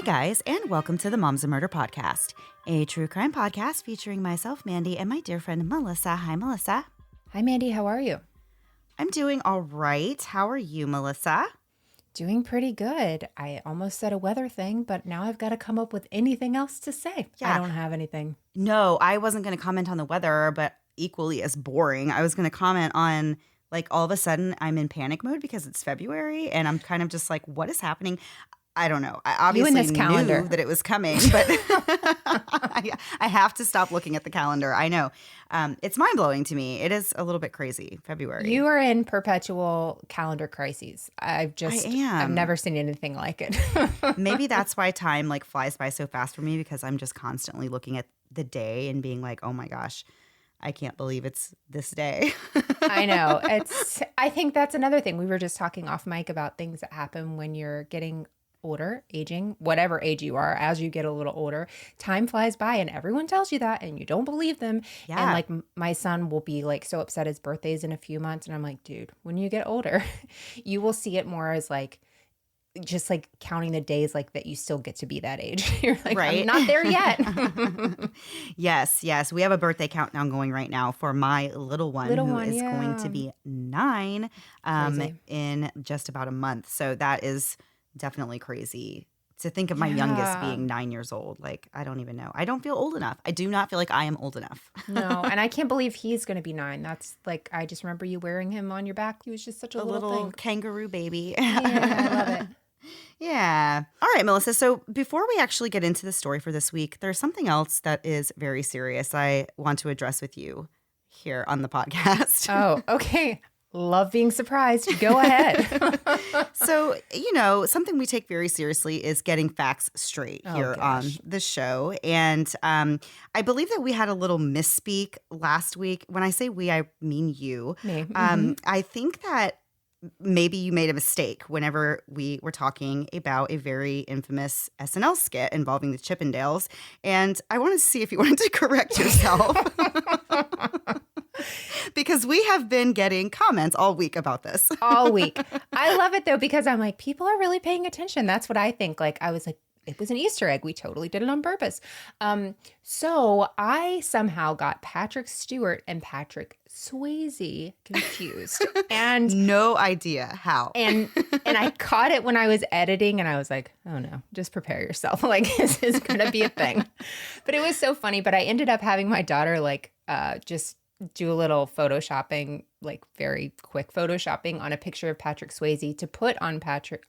Hey guys, and welcome to the Moms of Murder podcast, a true crime podcast featuring myself, Mandy, and my dear friend Melissa. Hi, Melissa. Hi, Mandy. How are you? I'm doing all right. How are you, Melissa? Doing pretty good. I almost said a weather thing, but now I've got to come up with anything else to say. Yeah. I don't have anything. No, I wasn't going to comment on the weather, but equally as boring. I was going to comment on, like, all of a sudden I'm in panic mode because it's February, and I'm kind of just like, what is happening? I don't know. I obviously knew that it was coming, but I have to stop looking at the calendar. I know. It's mind-blowing to me. It is a little bit crazy, February. You are in perpetual calendar crises. I've never seen anything like it. Maybe that's why time like flies by so fast for me, because I'm just constantly looking at the day and being like, oh my gosh, I can't believe it's this day. I know. I think that's another thing. We were just talking off mic about things that happen when you're getting older, aging, whatever age you are, as you get a little older, time flies by and everyone tells you that and you don't believe them. Yeah. And like my son will be like so upset his birthday's in a few months. And I'm like, dude, when you get older, you will see it more as like, just like counting the days like that you still get to be that age. You're like, right? I'm not there yet. Yes. We have a birthday countdown going right now for my little one who is going to be 9 in just about a month. So that is definitely crazy to think of my youngest being 9 years old. Like, I don't even know. I don't feel old enough. I do not feel like I am old enough. No, and I can't believe he's going to be 9. That's like, I just remember you wearing him on your back. He was just such a little kangaroo baby. Yeah, I love it. Yeah. All right, Melissa. So before we actually get into the story for this week, there's something else that is very serious I want to address with you here on the podcast. Oh, okay. Love being surprised. Go ahead. So, something we take very seriously is getting facts straight here on the show. And I believe that we had a little misspeak last week. When I say we, I mean you. Me. I think that maybe you made a mistake whenever we were talking about a very infamous SNL skit involving the Chippendales. And I wanted to see if you wanted to correct yourself. Because we have been getting comments all week about this. All week. I love it, though, because I'm like, people are really paying attention. That's what I think. Like, I was like, it was an Easter egg. We totally did it on purpose. So I somehow got Patrick Stewart and Patrick Swayze confused. And no idea how. And I caught it when I was editing, and I was like, oh no, just prepare yourself. Like, this is going to be a thing. But it was so funny. But I ended up having my daughter like just do a little photoshopping, like very quick photoshopping on a picture of Patrick Swayze to put on Patrick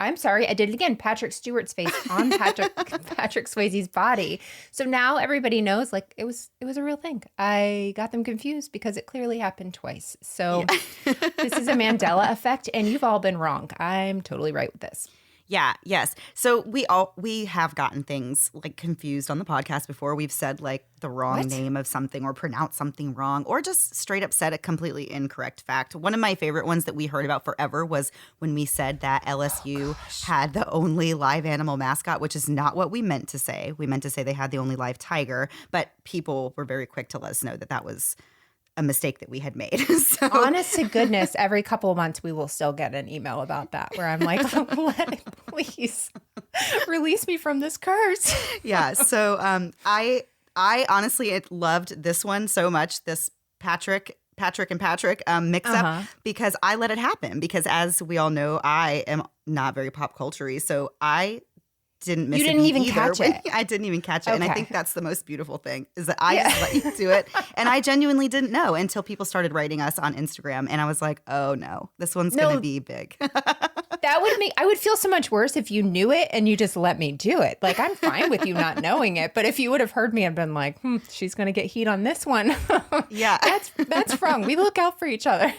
Stewart's face on Patrick Swayze's body. So now everybody knows, like, it was a real thing. I got them confused because it clearly happened twice. So This is a Mandela effect, and you've all been wrong. I'm totally right with this. Yeah, yes. So we have gotten things like confused on the podcast before. We've said like the wrong name of something or pronounced something wrong or just straight up said a completely incorrect fact. One of my favorite ones that we heard about forever was when we said that LSU had the only live animal mascot, which is not what we meant to say. We meant to say they had the only live tiger, but people were very quick to let us know that that was a mistake that we had made. So, honest to goodness, every couple of months we will still get an email about that where I'm like, please release me from this curse. Yeah. So I honestly loved this one so much, this Patrick and Patrick mix up, because I let it happen. Because as we all know, I am not very pop culture-y, so I didn't miss it. You didn't even catch it. I didn't even catch it. Okay. And I think that's the most beautiful thing is that I just let you do it. And I genuinely didn't know until people started writing us on Instagram. And I was like, oh no, this one's going to be big. I would feel so much worse if you knew it and you just let me do it. Like, I'm fine with you not knowing it. But if you would have heard me and been like, she's going to get heat on this one. Yeah. That's wrong. We look out for each other.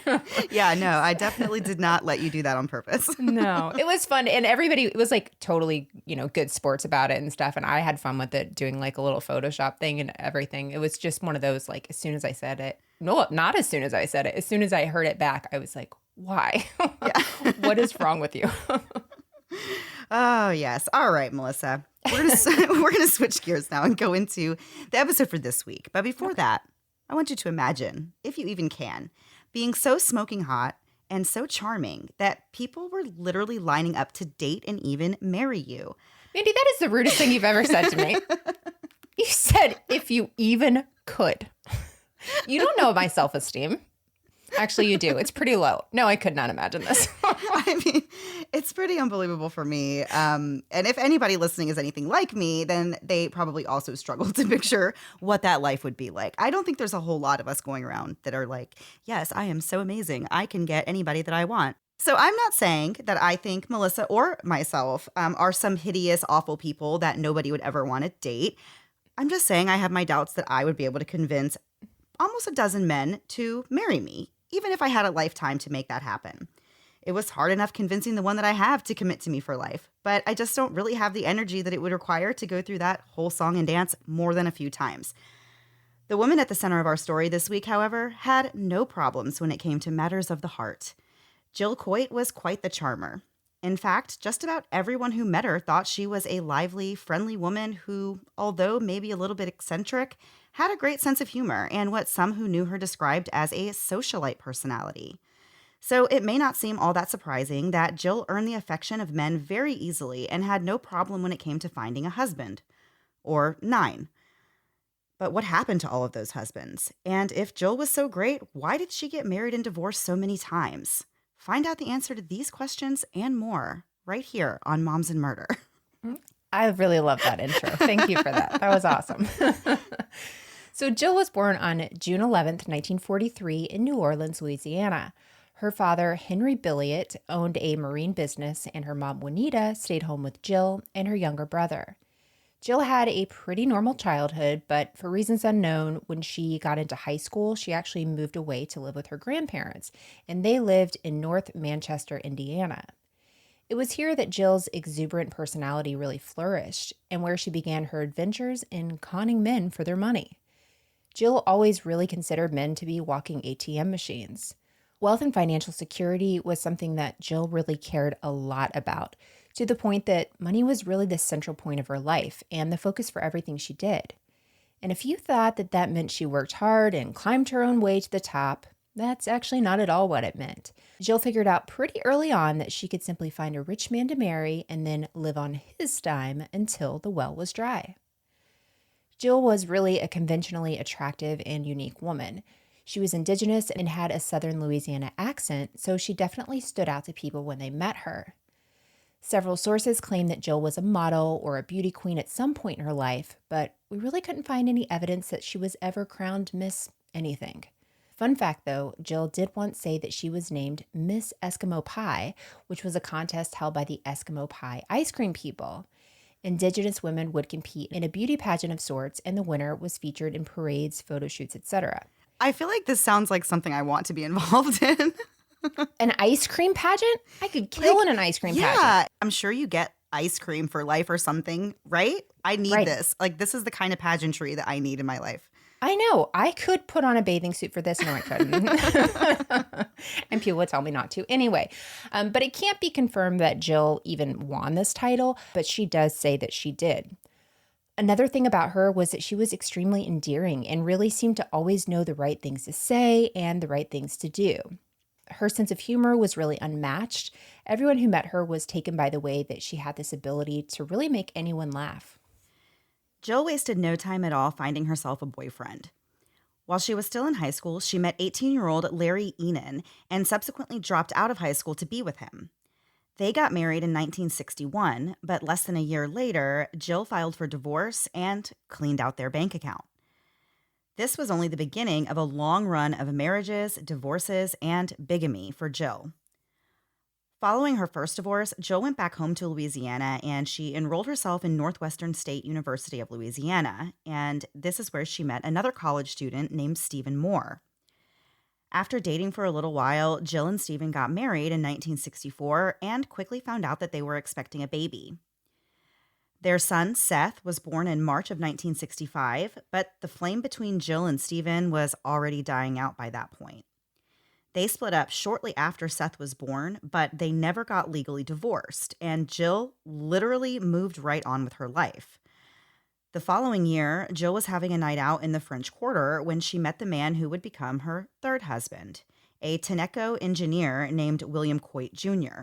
Yeah, no, I definitely did not let you do that on purpose. No, it was fun. And everybody, it was like totally, good sports about it and stuff. And I had fun with it, doing like a little Photoshop thing and everything. It was just one of those, like, as soon as I said it, no, not as soon as I said it. As soon as I heard it back, I was like, why? What is wrong with you? Oh, yes. All right, Melissa. We're gonna switch gears now and go into the episode for this week. But before that, I want you to imagine, if you even can, being so smoking hot and so charming that people were literally lining up to date and even marry you. Mandy, that is the rudest thing you've ever said to me. You said, if you even could. You don't know my self-esteem. Actually, you do. It's pretty low. No, I could not imagine this. I mean, it's pretty unbelievable for me. And if anybody listening is anything like me, then they probably also struggle to picture what that life would be like. I don't think there's a whole lot of us going around that are like, yes, I am so amazing. I can get anybody that I want. So I'm not saying that I think Melissa or myself are some hideous, awful people that nobody would ever want to date. I'm just saying I have my doubts that I would be able to convince almost a dozen men to marry me, even if I had a lifetime to make that happen. It was hard enough convincing the one that I have to commit to me for life, but I just don't really have the energy that it would require to go through that whole song and dance more than a few times. The woman at the center of our story this week, however, had no problems when it came to matters of the heart. Jill Coit was quite the charmer. In fact, just about everyone who met her thought she was a lively, friendly woman who, although maybe a little bit eccentric, had a great sense of humor and what some who knew her described as a socialite personality. So it may not seem all that surprising that Jill earned the affection of men very easily and had no problem when it came to finding a husband. Or 9. But what happened to all of those husbands? And if Jill was so great, why did she get married and divorced so many times? Find out the answer to these questions and more right here on Moms and Murder. I really love that intro. Thank you for that. That was awesome. So Jill was born on June 11th, 1943 in New Orleans, Louisiana. Her father, Henry Billiot, owned a marine business, and her mom, Juanita, stayed home with Jill and her younger brother. Jill had a pretty normal childhood, but for reasons unknown, when she got into high school, she actually moved away to live with her grandparents, and they lived in North Manchester, Indiana. It was here that Jill's exuberant personality really flourished, and where she began her adventures in conning men for their money. Jill always really considered men to be walking ATM machines. Wealth and financial security was something that Jill really cared a lot about, to the point that money was really the central point of her life and the focus for everything she did. And if you thought that that meant she worked hard and climbed her own way to the top, that's actually not at all what it meant. Jill figured out pretty early on that she could simply find a rich man to marry and then live on his dime until the well was dry. Jill was really a conventionally attractive and unique woman. She was indigenous and had a Southern Louisiana accent, so she definitely stood out to people when they met her. Several sources claim that Jill was a model or a beauty queen at some point in her life, but we really couldn't find any evidence that she was ever crowned Miss anything. Fun fact though, Jill did once say that she was named Miss Eskimo Pie, which was a contest held by the Eskimo Pie ice cream people. Indigenous women would compete in a beauty pageant of sorts, and the winner was featured in parades, photo shoots, etc. I feel like this sounds like something I want to be involved in. An ice cream pageant? I could kill in an ice cream pageant. Yeah, I'm sure you get ice cream for life or something, right? I need this. Like, this is the kind of pageantry that I need in my life. I know. I could put on a bathing suit for this. No, I couldn't. And people would tell me not to. Anyway, but it can't be confirmed that Jill even won this title, but she does say that she did. Another thing about her was that she was extremely endearing and really seemed to always know the right things to say and the right things to do. Her sense of humor was really unmatched. Everyone who met her was taken by the way that she had this ability to really make anyone laugh. Jill wasted no time at all finding herself a boyfriend. While she was still in high school, she met 18-year-old Larry Enan and subsequently dropped out of high school to be with him. They got married in 1961, but less than a year later, Jill filed for divorce and cleaned out their bank account. This was only the beginning of a long run of marriages, divorces, and bigamy for Jill. Following her first divorce, Jill went back home to Louisiana and she enrolled herself in Northwestern State University of Louisiana, and this is where she met another college student named Stephen Moore. After dating for a little while, Jill and Stephen got married in 1964 and quickly found out that they were expecting a baby. Their son, Seth, was born in March of 1965, but the flame between Jill and Stephen was already dying out by that point. They split up shortly after Seth was born, but they never got legally divorced, and Jill literally moved right on with her life. The following year, Jill was having a night out in the French Quarter when she met the man who would become her third husband, a Tenneco engineer named William Coit Jr.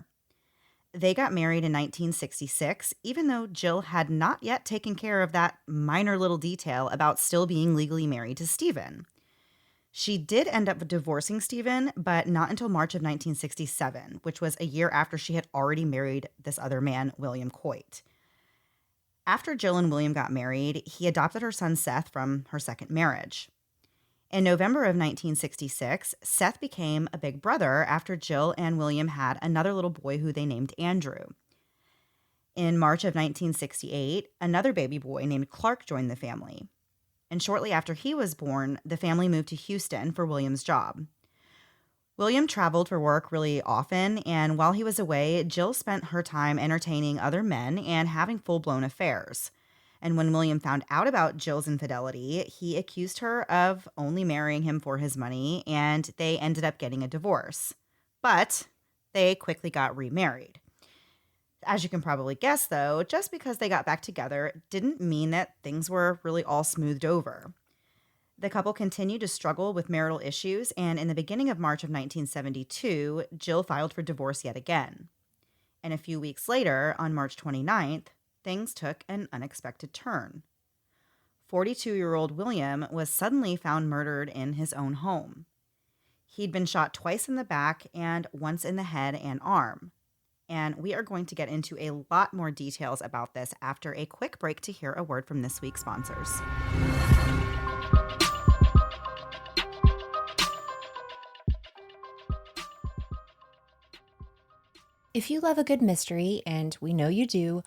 They got married in 1966, even though Jill had not yet taken care of that minor little detail about still being legally married to Stephen. She did end up divorcing Stephen, but not until March of 1967, which was a year after she had already married this other man, William Coit. After Jill and William got married, he adopted her son Seth from her second marriage. In November of 1966, Seth became a big brother after Jill and William had another little boy who they named Andrew. In March of 1968, another baby boy named Clark joined the family. And shortly after he was born, the family moved to Houston for William's job. William traveled for work really often, and while he was away, Jill spent her time entertaining other men and having full-blown affairs. And when William found out about Jill's infidelity, he accused her of only marrying him for his money, and they ended up getting a divorce. But they quickly got remarried. As you can probably guess, though, just because they got back together didn't mean that things were really all smoothed over. The couple continued to struggle with marital issues, and in the beginning of March of 1972, Jill filed for divorce yet again. And a few weeks later, on March 29th, things took an unexpected turn. 42-year-old William was suddenly found murdered in his own home. He'd been shot twice in the back and once in the head and arm. And we are going to get into a lot more details about this after a quick break to hear a word from this week's sponsors. If you love a good mystery, and we know you do,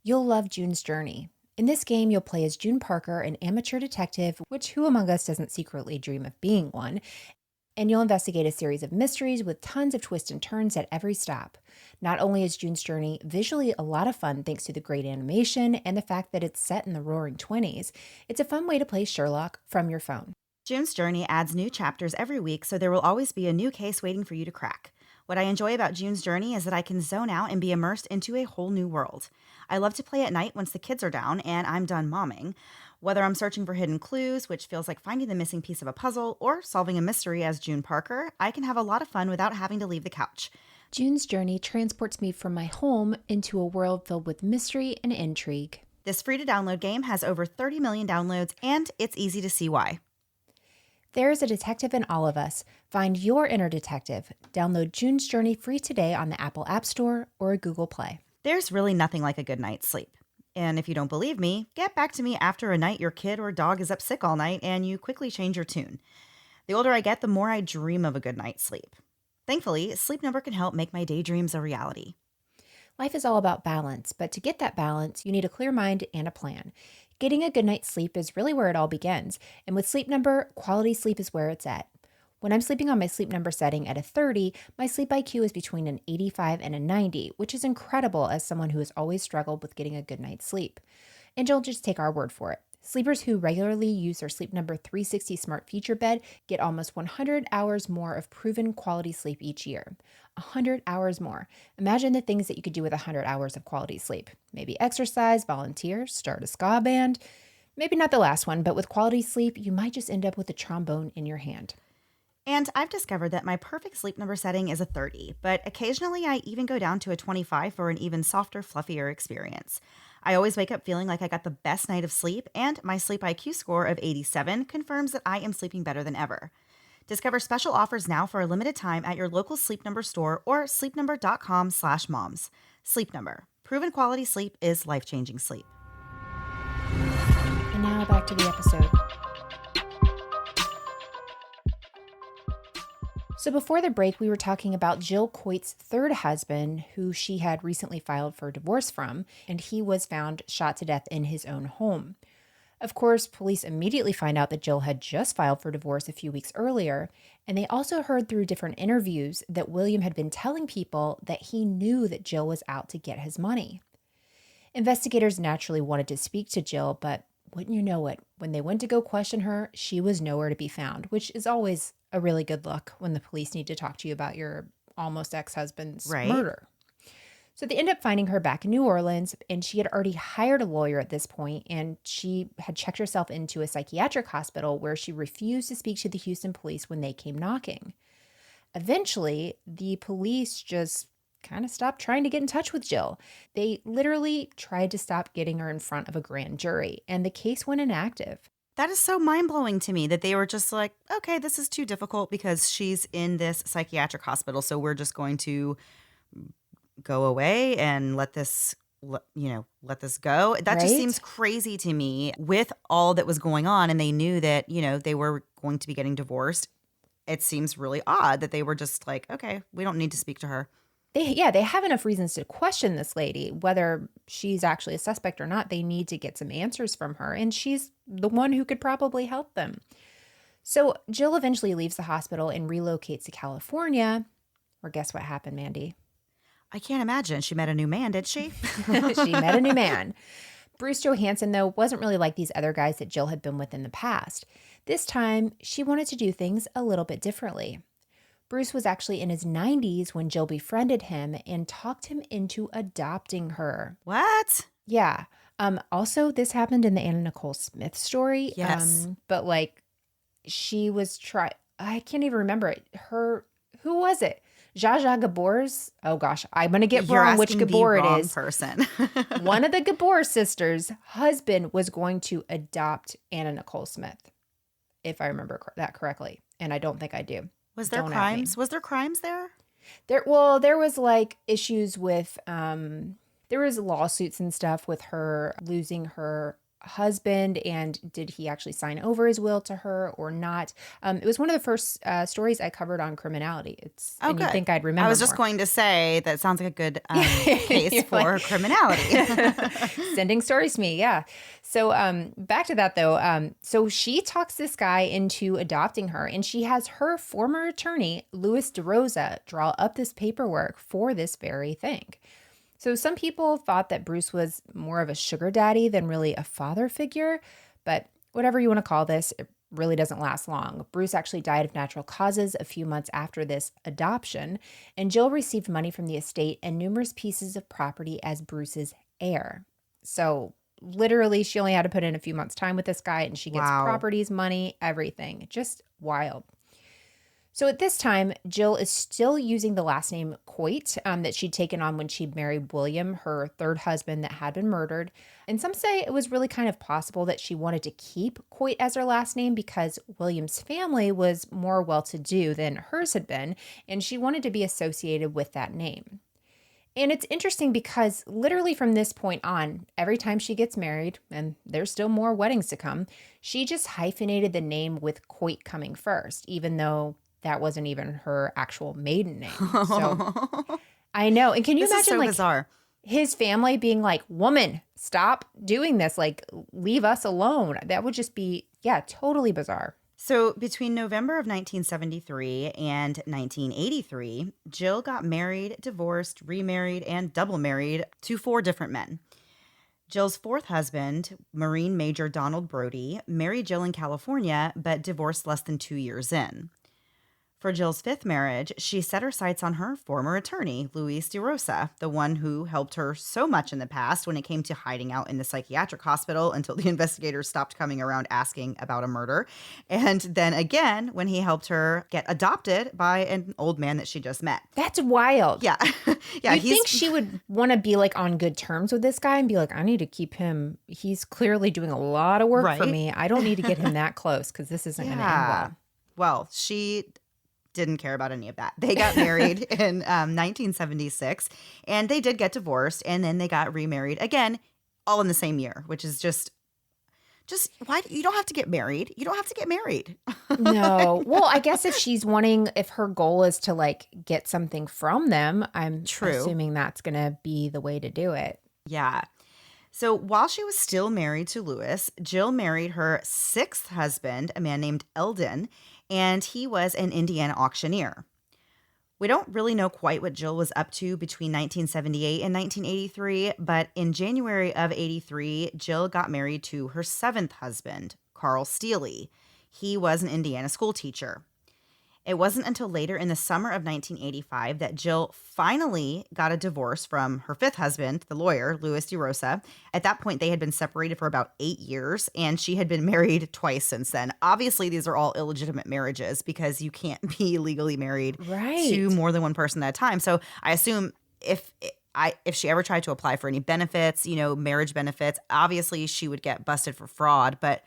you'll love June's Journey. In this game, you'll play as June Parker, an amateur detective, which who among us doesn't secretly dream of being one, and you'll investigate a series of mysteries with tons of twists and turns at every stop. Not only is June's Journey visually a lot of fun thanks to the great animation and the fact that it's set in the roaring 20s, it's a fun way to play Sherlock from your phone. June's Journey adds new chapters every week, so there will always be a new case waiting for you to crack. What I enjoy about June's Journey is that I can zone out and be immersed into a whole new world. I love to play at night once the kids are down and I'm done momming. Whether I'm searching for hidden clues, which feels like finding the missing piece of a puzzle, or solving a mystery as June Parker, I can have a lot of fun without having to leave the couch. June's Journey transports me from my home into a world filled with mystery and intrigue. This free-to-download game has over 30 million downloads, and it's easy to see why. There is a detective in all of us. Find your inner detective. Download June's Journey free today on the Apple App Store or Google Play. There's really nothing like a good night's sleep. And if you don't believe me, get back to me after a night your kid or dog is up sick all night and you quickly change your tune. The older I get, the more I dream of a good night's sleep. Thankfully, Sleep Number can help make my daydreams a reality. Life is all about balance, but to get that balance, you need a clear mind and a plan. Getting a good night's sleep is really where it all begins, and with Sleep Number, quality sleep is where it's at. When I'm sleeping on my Sleep Number setting at a 30, my sleep IQ is between an 85 and a 90, which is incredible as someone who has always struggled with getting a good night's sleep. And you'll just take our word for it. Sleepers who regularly use their Sleep Number 360 smart feature bed get almost 100 hours more of proven quality sleep each year. 100 hours more. Imagine the things that you could do with 100 hours of quality sleep. Maybe exercise, volunteer, start a ska band. Maybe not the last one, but with quality sleep, you might just end up with a trombone in your hand. And I've discovered that my perfect Sleep Number setting is a 30, but occasionally I even go down to a 25 for an even softer, fluffier experience. I always wake up feeling like I got the best night of sleep, and my sleep IQ score of 87 confirms that I am sleeping better than ever. Discover special offers now for a limited time at your local Sleep Number store or sleepnumber.com/moms. Sleep Number. Proven quality sleep is life-changing sleep. And now back to the episode. So before the break, we were talking about Jill Coit's third husband, who she had recently filed for divorce from, and he was found shot to death in his own home. Of course, police immediately find out that Jill had just filed for divorce a few weeks earlier, and they also heard through different interviews that William had been telling people that he knew that Jill was out to get his money. Investigators naturally wanted to speak to Jill, but wouldn't you know it, when they went to go question her, she was nowhere to be found, which is always a really good look when the police need to talk to you about your almost ex-husband's murder. So they end up finding her back in New Orleans, and she had already hired a lawyer at this point, and she had checked herself into a psychiatric hospital where she refused to speak to the Houston police when they came knocking. Eventually, the police just kind of stopped trying to get in touch with Jill. They literally tried to stop getting her in front of a grand jury, and the case went inactive. That is so mind-blowing to me that they were just like, okay, this is too difficult because she's in this psychiatric hospital, so we're just going to go away and let this go. That just Right? seems crazy to me with all that was going on, and they knew that, they were going to be getting divorced. It seems really odd that they were just like, okay, we don't need to speak to her. They have enough reasons to question this lady, whether she's actually a suspect or not. They need to get some answers from her, and she's the one who could probably help them. So Jill eventually leaves the hospital and relocates to California. Or guess what happened, Mandy? I can't imagine. She met a new man, did she? She met a new man. Bruce Johansson, though, wasn't really like these other guys that Jill had been with in the past. This time, she wanted to do things a little bit differently. Bruce was actually in his 90s when Jill befriended him and talked him into adopting her. What? Yeah. Also, this happened in the Anna Nicole Smith story. Yes. But like, she was I can't even remember it. Who was it? Zsa Zsa Gabor's. Oh gosh, I'm gonna get You're wrong which asking Gabor the wrong it is. Person. One of the Gabor sisters' husband was going to adopt Anna Nicole Smith, if I remember that correctly, and I don't think I do. Was there Don't at me. crimes? Was there crimes there? There was like issues with there was lawsuits and stuff with her losing her husband, and did he actually sign over his will to her or not? It was one of the first stories I covered on criminality. And good. you'd think I'd remember. I was just more. going to say that sounds like a good case for criminality. Sending stories to me, yeah. So back to that though. So she talks this guy into adopting her, and she has her former attorney, Louis DeRosa, draw up this paperwork for this very thing. So some people thought that Bruce was more of a sugar daddy than really a father figure, but whatever you want to call this, it really doesn't last long. Bruce actually died of natural causes a few months after this adoption, and Jill received money from the estate and numerous pieces of property as Bruce's heir. So literally, she only had to put in a few months' time with this guy, and she gets properties, money, everything. Just wild. So at this time, Jill is still using the last name Coit that she'd taken on when she married William, her third husband that had been murdered. And some say it was really kind of possible that she wanted to keep Coit as her last name because William's family was more well-to-do than hers had been, and she wanted to be associated with that name. And it's interesting because literally from this point on, every time she gets married, and there's still more weddings to come, she just hyphenated the name with Coit coming first, even though that wasn't even her actual maiden name. So I know. And can you imagine like bizarre. His family being like, woman, stop doing this. Like, leave us alone. That would just be, totally bizarre. So between November of 1973 and 1983, Jill got married, divorced, remarried, and double married to 4 different men. Jill's 4th husband, Marine Major Donald Brody, married Jill in California, but divorced less than 2 years in. For Jill's 5th marriage, she set her sights on her former attorney, Louis DeRosa, the one who helped her so much in the past when it came to hiding out in the psychiatric hospital until the investigators stopped coming around asking about a murder. And then again, when he helped her get adopted by an old man that she just met. That's wild. Yeah. You think she would want to be like on good terms with this guy and be like, I need to keep him. He's clearly doing a lot of work for me. I don't need to get him that close because this isn't going to end well. Well, she didn't care about any of that. They got married in 1976, and they did get divorced, and then they got remarried again, all in the same year, which is just why you don't have to get married. You don't have to get married. No. Well, I guess if her goal is to like get something from them, I'm assuming that's going to be the way to do it. Yeah. So while she was still married to Louis, Jill married her 6th husband, a man named Eldon, and he was an Indiana auctioneer. We don't really know quite what Jill was up to between 1978 and 1983, but in January of 83, Jill got married to her 7th husband, Carl Steely. He was an Indiana school teacher. It wasn't until later in the summer of 1985 that Jill finally got a divorce from her 5th husband, the lawyer, Louis DeRosa. At that point, they had been separated for about 8 years, and she had been married twice since then. Obviously, these are all illegitimate marriages because you can't be legally married to more than one person at a time. So I assume if she ever tried to apply for any benefits, marriage benefits, obviously she would get busted for fraud. But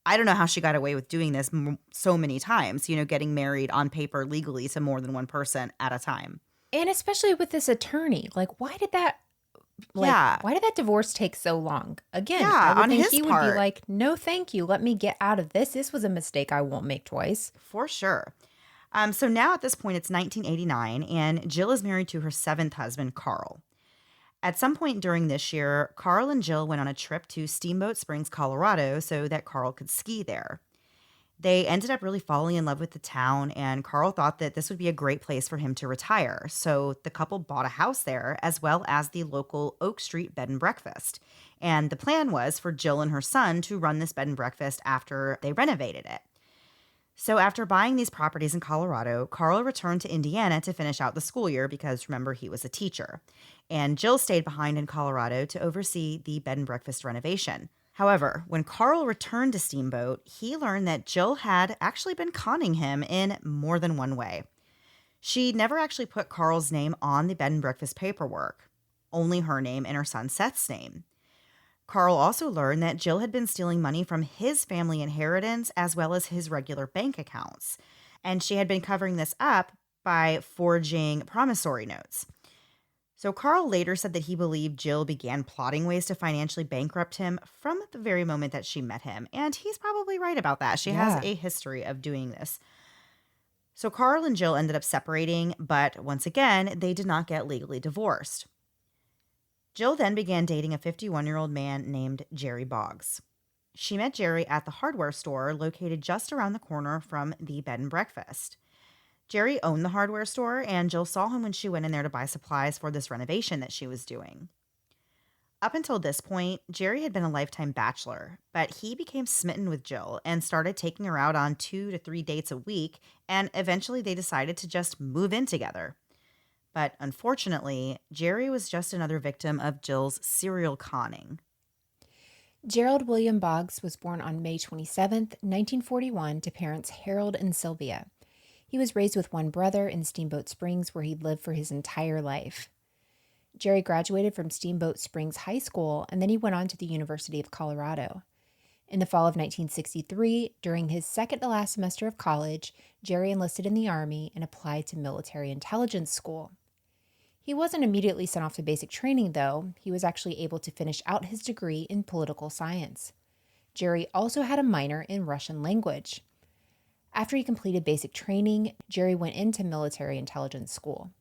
I don't know how she got away with doing this so many times, getting married on paper legally to more than one person at a time. And especially with this attorney, why did that Yeah. why did that divorce take so long? Again, I Yeah, would on think his he would be part. like, no, thank you. Let me get out of this. This was a mistake I won't make twice. For sure. So now at this point, it's 1989, and Jill is married to her seventh husband, Carl. At some point during this year, Carl and Jill went on a trip to Steamboat Springs, Colorado, so that Carl could ski there. They ended up really falling in love with the town, and Carl thought that this would be a great place for him to retire. So the couple bought a house there, as well as the local Oak Street bed and breakfast. And the plan was for Jill and her son to run this bed and breakfast after they renovated it. So after buying these properties in Colorado, Carl returned to Indiana to finish out the school year because, remember, he was a teacher. And Jill stayed behind in Colorado to oversee the bed and breakfast renovation. However, when Carl returned to Steamboat, he learned that Jill had actually been conning him in more than one way. She never actually put Carl's name on the bed and breakfast paperwork, only her name and her son Seth's name. Carl also learned that Jill had been stealing money from his family inheritance as well as his regular bank accounts. And she had been covering this up by forging promissory notes. So Carl later said that he believed Jill began plotting ways to financially bankrupt him from the very moment that she met him. And he's probably right about that. She has a history of doing this. So Carl and Jill ended up separating, but once again, they did not get legally divorced. Jill then began dating a 51-year-old man named Jerry Boggs. She met Jerry at the hardware store located just around the corner from the bed and breakfast. Jerry owned the hardware store, and Jill saw him when she went in there to buy supplies for this renovation that she was doing. Up until this point, Jerry had been a lifetime bachelor, but he became smitten with Jill and started taking her out on 2 to 3 dates a week, and eventually they decided to just move in together. But unfortunately, Jerry was just another victim of Jill's serial conning. Gerald William Boggs was born on May 27, 1941, to parents Harold and Sylvia. He was raised with one brother in Steamboat Springs, where he'd lived for his entire life. Jerry graduated from Steamboat Springs High School, and then he went on to the University of Colorado. In the fall of 1963, during his second to last semester of college, Jerry enlisted in the Army and applied to military intelligence school. He wasn't immediately sent off to basic training, though. He was actually able to finish out his degree in political science. Jerry also had a minor in Russian language. After he completed basic training, Jerry went into military intelligence school.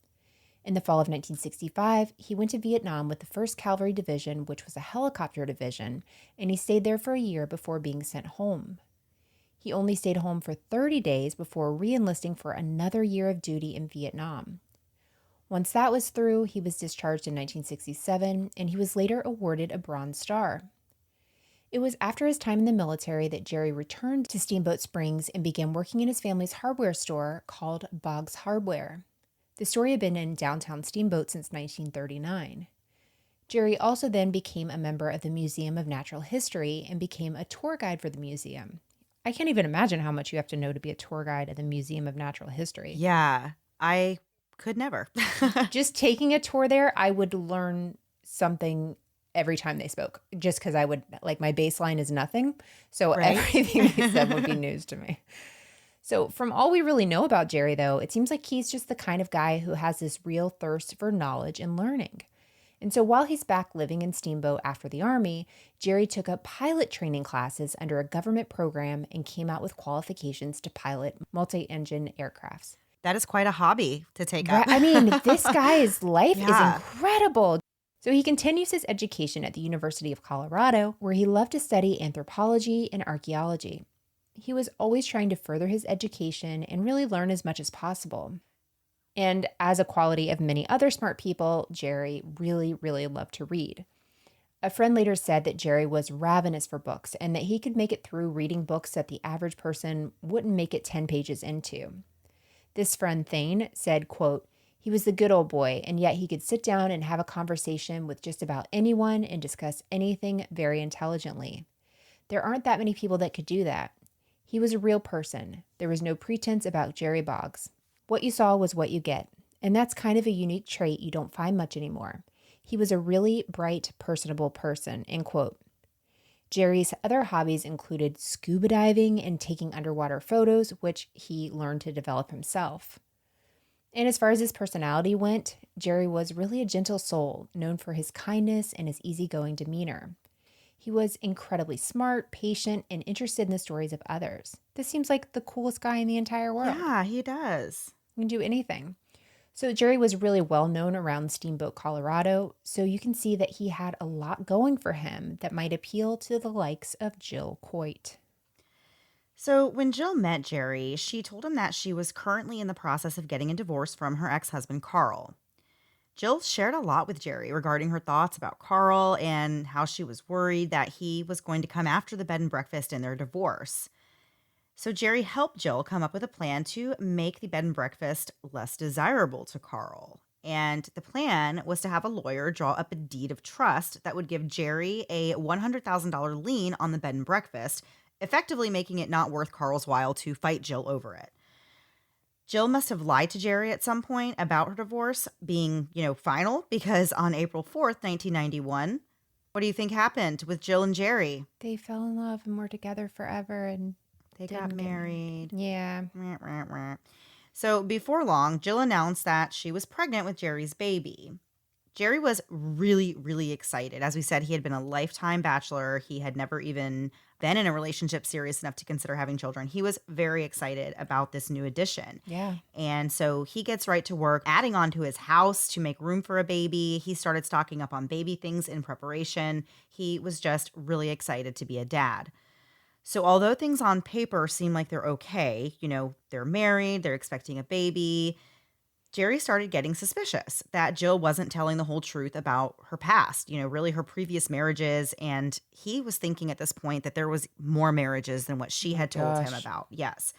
In the fall of 1965, he went to Vietnam with the 1st Cavalry Division, which was a helicopter division, and he stayed there for a year before being sent home. He only stayed home for 30 days before re-enlisting for another year of duty in Vietnam. Once that was through, he was discharged in 1967, and he was later awarded a Bronze Star. It was after his time in the military that Jerry returned to Steamboat Springs and began working in his family's hardware store called Boggs Hardware. The store had been in downtown Steamboat since 1939. Jerry also then became a member of the Museum of Natural History and became a tour guide for the museum. I can't even imagine how much you have to know to be a tour guide at the Museum of Natural History. Yeah, I could never. Just taking a tour there, I would learn something every time they spoke, just because I would, my baseline is nothing. So Everything they said would be news to me. So from all we really know about Jerry, though, it seems like he's just the kind of guy who has this real thirst for knowledge and learning. And so while he's back living in Steamboat after the Army, Jerry took up pilot training classes under a government program and came out with qualifications to pilot multi-engine aircrafts. That is quite a hobby to take up. I mean, this guy's life is incredible. So he continues his education at the University of Colorado, where he loved to study anthropology and archaeology. He was always trying to further his education and really learn as much as possible. And as a quality of many other smart people, Jerry really, really loved to read. A friend later said that Jerry was ravenous for books and that he could make it through reading books that the average person wouldn't make it 10 pages into. This friend, Thane, said, quote, "He was the good old boy, and yet he could sit down and have a conversation with just about anyone and discuss anything very intelligently. There aren't that many people that could do that. He was a real person. There was no pretense about Jerry Boggs. What you saw was what you get. And that's kind of a unique trait you don't find much anymore. He was a really bright, personable person, end quote. Jerry's other hobbies included scuba diving and taking underwater photos, which he learned to develop himself. And as far as his personality went, Jerry was really a gentle soul, known for his kindness and his easygoing demeanor. He was incredibly smart, patient, and interested in the stories of others. This seems like the coolest guy in the entire world. Yeah, he does. He can do anything. So Jerry was really well known around Steamboat, Colorado, so you can see that he had a lot going for him that might appeal to the likes of Jill Coit. So when Jill met Jerry, she told him that she was currently in the process of getting a divorce from her ex-husband, Carl. Jill shared a lot with Jerry regarding her thoughts about Carl and how she was worried that he was going to come after the bed and breakfast in their divorce. So Jerry helped Jill come up with a plan to make the bed and breakfast less desirable to Carl. And the plan was to have a lawyer draw up a deed of trust that would give Jerry a $100,000 lien on the bed and breakfast, effectively making it not worth Carl's while to fight Jill over it. Jill must have lied to Jerry at some point about her divorce being, final, because on April 4th, 1991, what do you think happened with Jill and Jerry? They fell in love and were together forever and they got married. Yeah. So before long, Jill announced that she was pregnant with Jerry's baby. Jerry was really, really excited. As we said, he had been a lifetime bachelor. He had never even been in a relationship serious enough to consider having children. He was very excited about this new addition. Yeah. And so he gets right to work adding on to his house to make room for a baby. He started stocking up on baby things in preparation. He was just really excited to be a dad. So although things on paper seem like they're okay, they're married, they're expecting a baby, Jerry started getting suspicious that Jill wasn't telling the whole truth about her past, really her previous marriages. And he was thinking at this point that there was more marriages than what she had told him about. Yes.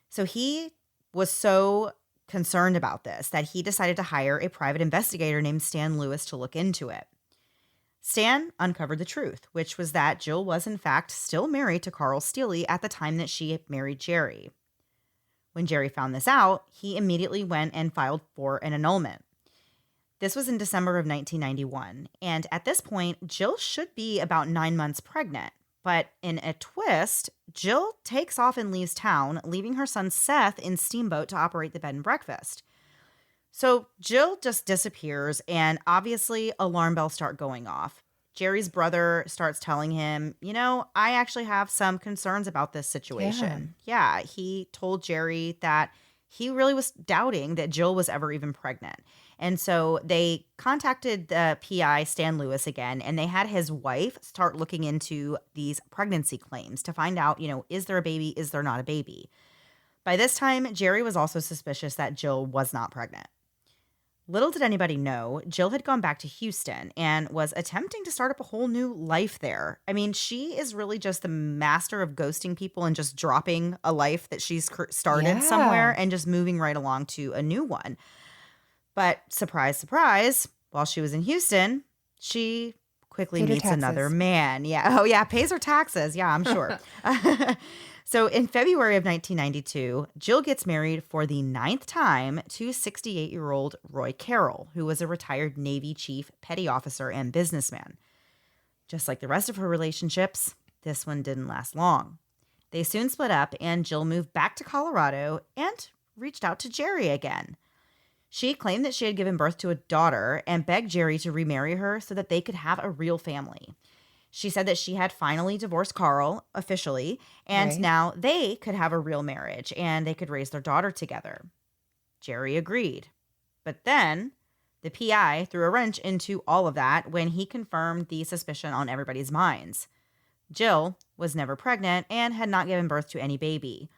So he was so concerned about this that he decided to hire a private investigator named Stan Lewis to look into it. Stan uncovered the truth, which was that Jill was in fact still married to Carl Steele at the time that she married Jerry. When Jerry found this out, he immediately went and filed for an annulment. This was in December of 1991, and at this point, Jill should be about 9 months pregnant. But in a twist, Jill takes off and leaves town, leaving her son Seth in Steamboat to operate the bed and breakfast. So Jill just disappears, and obviously alarm bells start going off. Jerry's brother starts telling him, I actually have some concerns about this situation. Yeah, he told Jerry that he really was doubting that Jill was ever even pregnant. And so they contacted the PI, Stan Lewis, again, and they had his wife start looking into these pregnancy claims to find out, is there a baby? Is there not a baby? By this time, Jerry was also suspicious that Jill was not pregnant. Little did anybody know, Jill had gone back to Houston and was attempting to start up a whole new life there. I mean, she is really just the master of ghosting people and just dropping a life that she's started somewhere and just moving right along to a new one. But surprise, surprise, while she was in Houston, she quickly meets another man. Yeah. Oh, yeah. Pays her taxes. Yeah, I'm sure. So in February of 1992, Jill gets married for the 9th time to 68-year-old Roy Carroll, who was a retired Navy chief, petty officer, and businessman. Just like the rest of her relationships, this one didn't last long. They soon split up, and Jill moved back to Colorado and reached out to Jerry again. She claimed that she had given birth to a daughter and begged Jerry to remarry her so that they could have a real family. She said that she had finally divorced Carl officially, and now they could have a real marriage and they could raise their daughter together. Jerry agreed. But then the PI threw a wrench into all of that when he confirmed the suspicion on everybody's minds. Jill was never pregnant and had not given birth to any baby.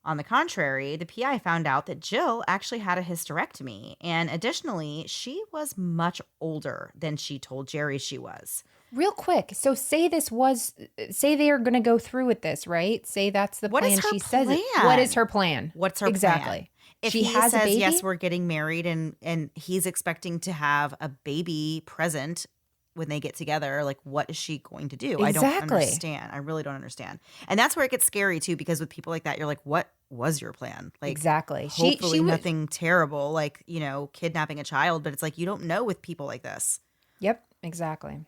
On the contrary, the PI found out that Jill actually had a hysterectomy, and additionally, she was much older than she told Jerry she was. Real quick, so say they are going to go through with this, right? Say that's the plan. She says it. What is her plan? What's her plan? Exactly. If he says, yes, we're getting married and he's expecting to have a baby present when they get together, like, what is she going to do? Exactly. I don't understand. I really don't understand. And that's where it gets scary too, because with people like that, you're like, what was your plan? Like, Exactly. hopefully nothing terrible, like, kidnapping a child, but it's like, you don't know with people like this. Yep, exactly.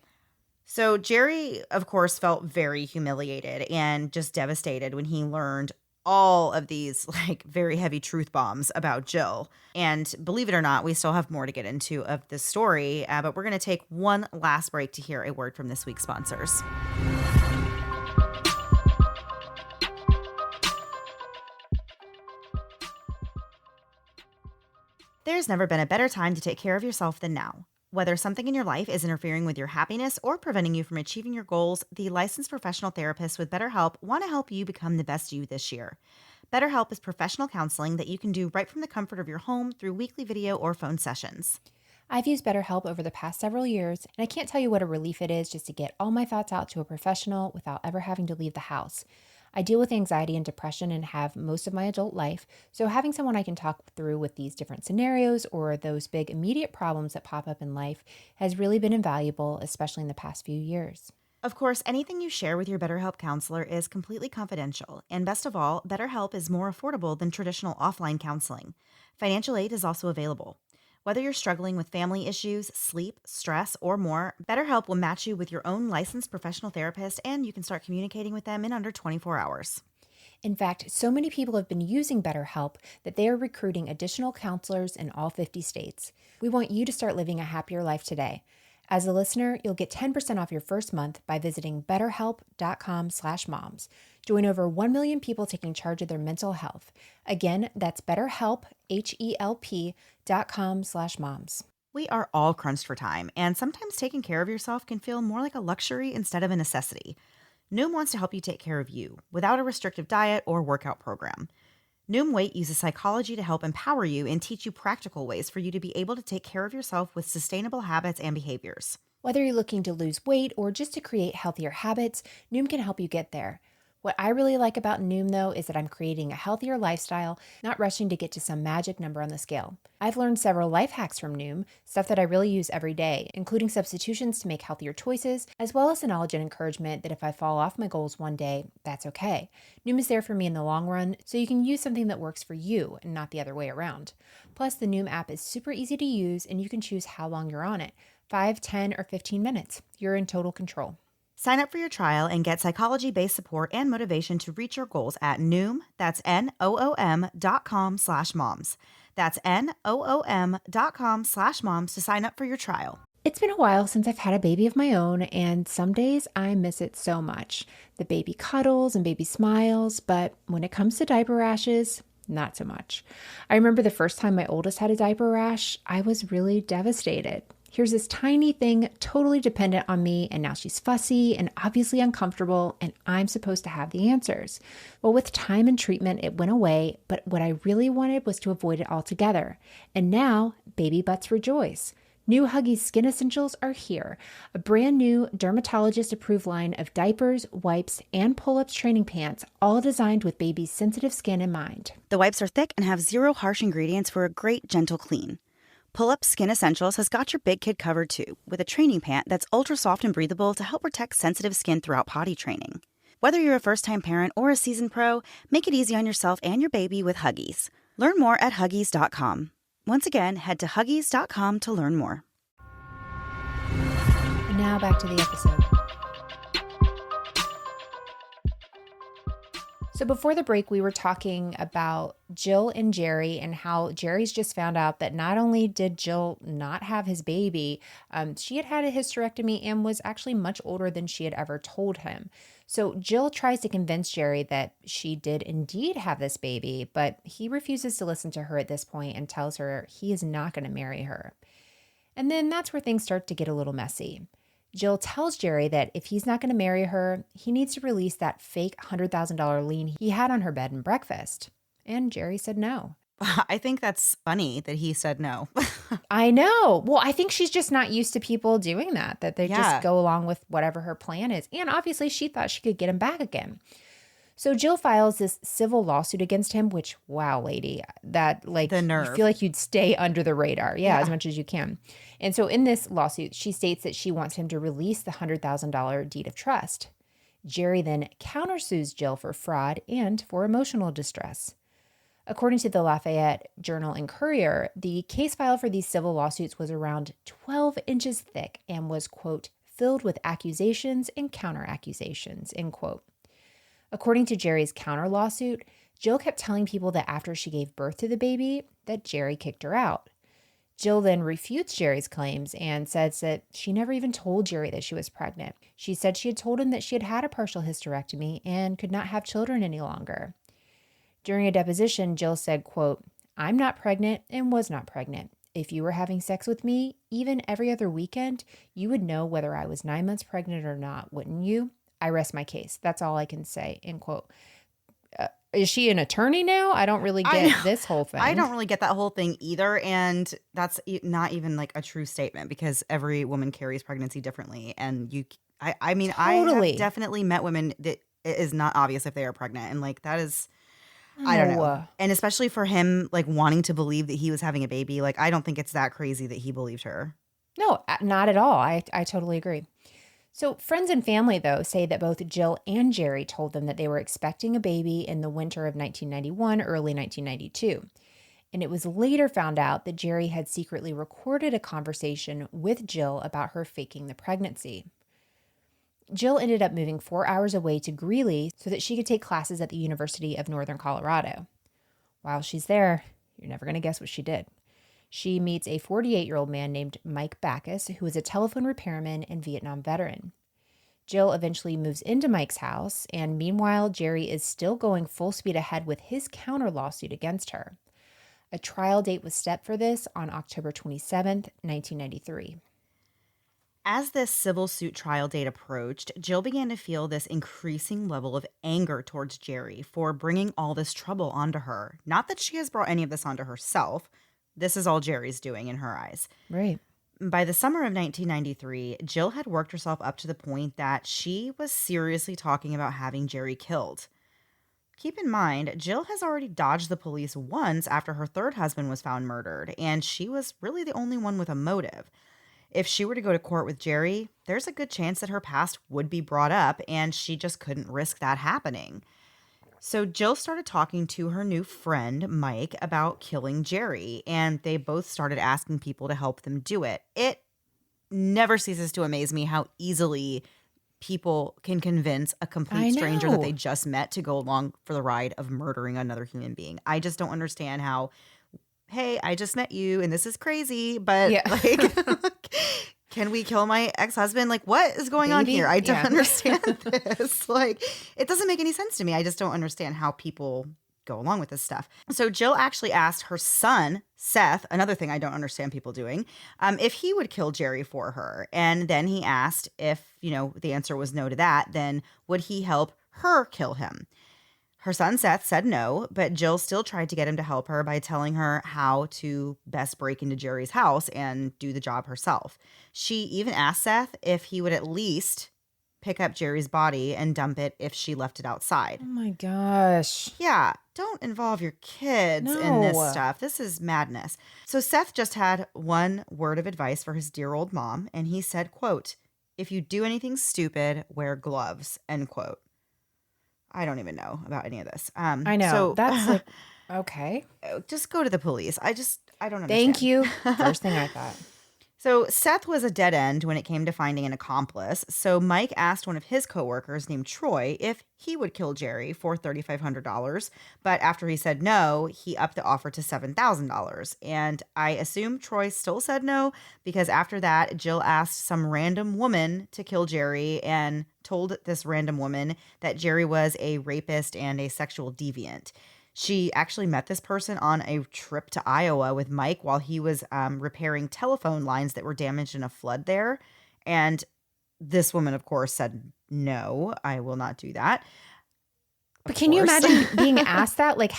So Jerry, of course, felt very humiliated and just devastated when he learned all of these like very heavy truth bombs about Jill. And believe it or not, we still have more to get into of this story, but we're going to take one last break to hear a word from this week's sponsors. There's never been a better time to take care of yourself than now. Whether something in your life is interfering with your happiness or preventing you from achieving your goals, the licensed professional therapists with BetterHelp want to help you become the best you this year. BetterHelp is professional counseling that you can do right from the comfort of your home through weekly video or phone sessions. I've used BetterHelp over the past several years, and I can't tell you what a relief it is just to get all my thoughts out to a professional without ever having to leave the house. I deal with anxiety and depression and have most of my adult life, so having someone I can talk through with these different scenarios or those big immediate problems that pop up in life has really been invaluable, especially in the past few years. Of course, anything you share with your BetterHelp counselor is completely confidential, and best of all, BetterHelp is more affordable than traditional offline counseling. Financial aid is also available. Whether you're struggling with family issues, sleep, stress, or more, BetterHelp will match you with your own licensed professional therapist, and you can start communicating with them in under 24 hours. In fact, so many people have been using BetterHelp that they are recruiting additional counselors in all 50 states. We want you to start living a happier life today. As a listener, you'll get 10% off your first month by visiting betterhelp.com/moms. Join over 1 million people taking charge of their mental health. Again, that's BetterHelp, HELP.com/moms. We are all crunched for time, and sometimes taking care of yourself can feel more like a luxury instead of a necessity. Noom wants to help you take care of you without a restrictive diet or workout program. Noom Weight uses psychology to help empower you and teach you practical ways for you to be able to take care of yourself with sustainable habits and behaviors. Whether you're looking to lose weight or just to create healthier habits, Noom can help you get there. What I really like about Noom, though, is that I'm creating a healthier lifestyle, not rushing to get to some magic number on the scale. I've learned several life hacks from Noom, stuff that I really use every day, including substitutions to make healthier choices, as well as the knowledge and encouragement that if I fall off my goals one day, that's okay. Noom is there for me in the long run, so you can use something that works for you and not the other way around. Plus, the Noom app is super easy to use, and you can choose how long you're on it. 5, 10, or 15 minutes. You're in total control. Sign up for your trial and get psychology-based support and motivation to reach your goals at Noom, that's NOOM.com/moms. That's NOOM.com/moms to sign up for your trial. It's been a while since I've had a baby of my own, and some days I miss it so much. The baby cuddles and baby smiles, but when it comes to diaper rashes, not so much. I remember the first time my oldest had a diaper rash, I was really devastated. Here's this tiny thing totally dependent on me, and now she's fussy and obviously uncomfortable, and I'm supposed to have the answers. Well, with time and treatment, it went away, but what I really wanted was to avoid it altogether. And now, baby butts rejoice. New Huggies Skin Essentials are here, a brand new dermatologist-approved line of diapers, wipes, and pull-ups training pants, all designed with baby's sensitive skin in mind. The wipes are thick and have zero harsh ingredients for a great, gentle clean. Pull-Up Skin Essentials has got your big kid covered too, with a training pant that's ultra soft and breathable to help protect sensitive skin throughout potty training. Whether you're a first-time parent or a seasoned pro, make it easy on yourself and your baby with Huggies. Learn more at Huggies.com. Once again, head to Huggies.com to learn more. And now back to the episode. So before the break, we were talking about Jill and Jerry and how Jerry's just found out that not only did Jill not have his baby, she had had a hysterectomy and was actually much older than she had ever told him. So Jill tries to convince Jerry that she did indeed have this baby, but he refuses to listen to her at this point and tells her he is not going to marry her. And then that's where things start to get a little messy. Jill tells Jerry that if he's not going to marry her, he needs to release that fake $100,000 lien he had on her bed and breakfast. And Jerry said no. I think that's funny that he said no. I know. Well, I think she's just not used to people doing that they just go along with whatever her plan is. And obviously she thought she could get him back again. So Jill files this civil lawsuit against him, which, wow, lady, that like the nerve. You feel like you'd stay under the radar. Yeah, as much as you can. And so in this lawsuit, she states that she wants him to release the $100,000 deed of trust. Jerry then countersues Jill for fraud and for emotional distress. According to the Lafayette Journal and Courier, the case file for these civil lawsuits was around 12 inches thick and was, quote, filled with accusations and counter-accusations, end quote. According to Jerry's counter lawsuit, Jill kept telling people that after she gave birth to the baby, that Jerry kicked her out. Jill then refutes Jerry's claims and says that she never even told Jerry that she was pregnant. She said she had told him that she had had a partial hysterectomy and could not have children any longer. During a deposition, Jill said, quote, I'm not pregnant and was not pregnant. If you were having sex with me, even every other weekend, you would know whether I was 9 months pregnant or not, wouldn't you? I rest my case. That's all I can say, end quote. Is she an attorney now? I don't really get this whole thing. I don't really get that whole thing either. And that's not even like a true statement because every woman carries pregnancy differently. And I mean, Totally. I have definitely met women that it is not obvious if they are pregnant. And like, that is, I don't know. And especially for him, like wanting to believe that he was having a baby, like, I don't think it's that crazy that he believed her. No, not at all. I totally agree. So friends and family, though, say that both Jill and Jerry told them that they were expecting a baby in the winter of 1991, early 1992. And it was later found out that Jerry had secretly recorded a conversation with Jill about her faking the pregnancy. Jill ended up moving 4 hours away to Greeley so that she could take classes at the University of Northern Colorado. While she's there, you're never going to guess what she did. She meets a 48-year-old man named Mike Backus, who is a telephone repairman and Vietnam veteran. Jill eventually moves into Mike's house, and meanwhile, Jerry is still going full speed ahead with his counter lawsuit against her. A trial date was set for this on October 27th, 1993. As this civil suit trial date approached, Jill began to feel this increasing level of anger towards Jerry for bringing all this trouble onto her. Not that she has brought any of this onto herself. This is all Jerry's doing in her eyes. Right. By the summer of 1993, Jill had worked herself up to the point that she was seriously talking about having Jerry killed. Keep in mind, Jill has already dodged the police once after her third husband was found murdered, and she was really the only one with a motive. If she were to go to court with Jerry, there's a good chance that her past would be brought up, and she just couldn't risk that happening. So Jill started talking to her new friend, Mike, about killing Jerry, and they both started asking people to help them do it. It never ceases to amaze me how easily people can convince a complete stranger that they just met to go along for the ride of murdering another human being. I just don't understand how, hey, I just met you and this is crazy, but like, can we kill my ex-husband? Like, what is going on here? I don't understand this. Like, it doesn't make any sense to me. I just don't understand how people go along with this stuff. So Jill actually asked her son, Seth, another thing I don't understand people doing, if he would kill Jerry for her. And then he asked if, the answer was no to that, then would he help her kill him? Her son Seth said no, but Jill still tried to get him to help her by telling her how to best break into Jerry's house and do the job herself. She even asked Seth if he would at least pick up Jerry's body and dump it if she left it outside. Oh my gosh. Yeah, don't involve your kids in this stuff. This is madness. So Seth just had one word of advice for his dear old mom, and he said, quote, "If you do anything stupid, wear gloves," end quote. I don't even know about any of this. I know. So, that's like, okay. Just go to the police. I don't understand. Thank you. First thing I thought. So Seth was a dead end when it came to finding an accomplice. So Mike asked one of his coworkers named Troy if he would kill Jerry for $3,500. But after he said no, he upped the offer to $7,000. And I assume Troy still said no because after that, Jill asked some random woman to kill Jerry and told this random woman that Jerry was a rapist and a sexual deviant. She actually met this person on a trip to Iowa with Mike while he was repairing telephone lines that were damaged in a flood there. And this woman, of course, said, no, I will not do that. But can you imagine being asked that? Like,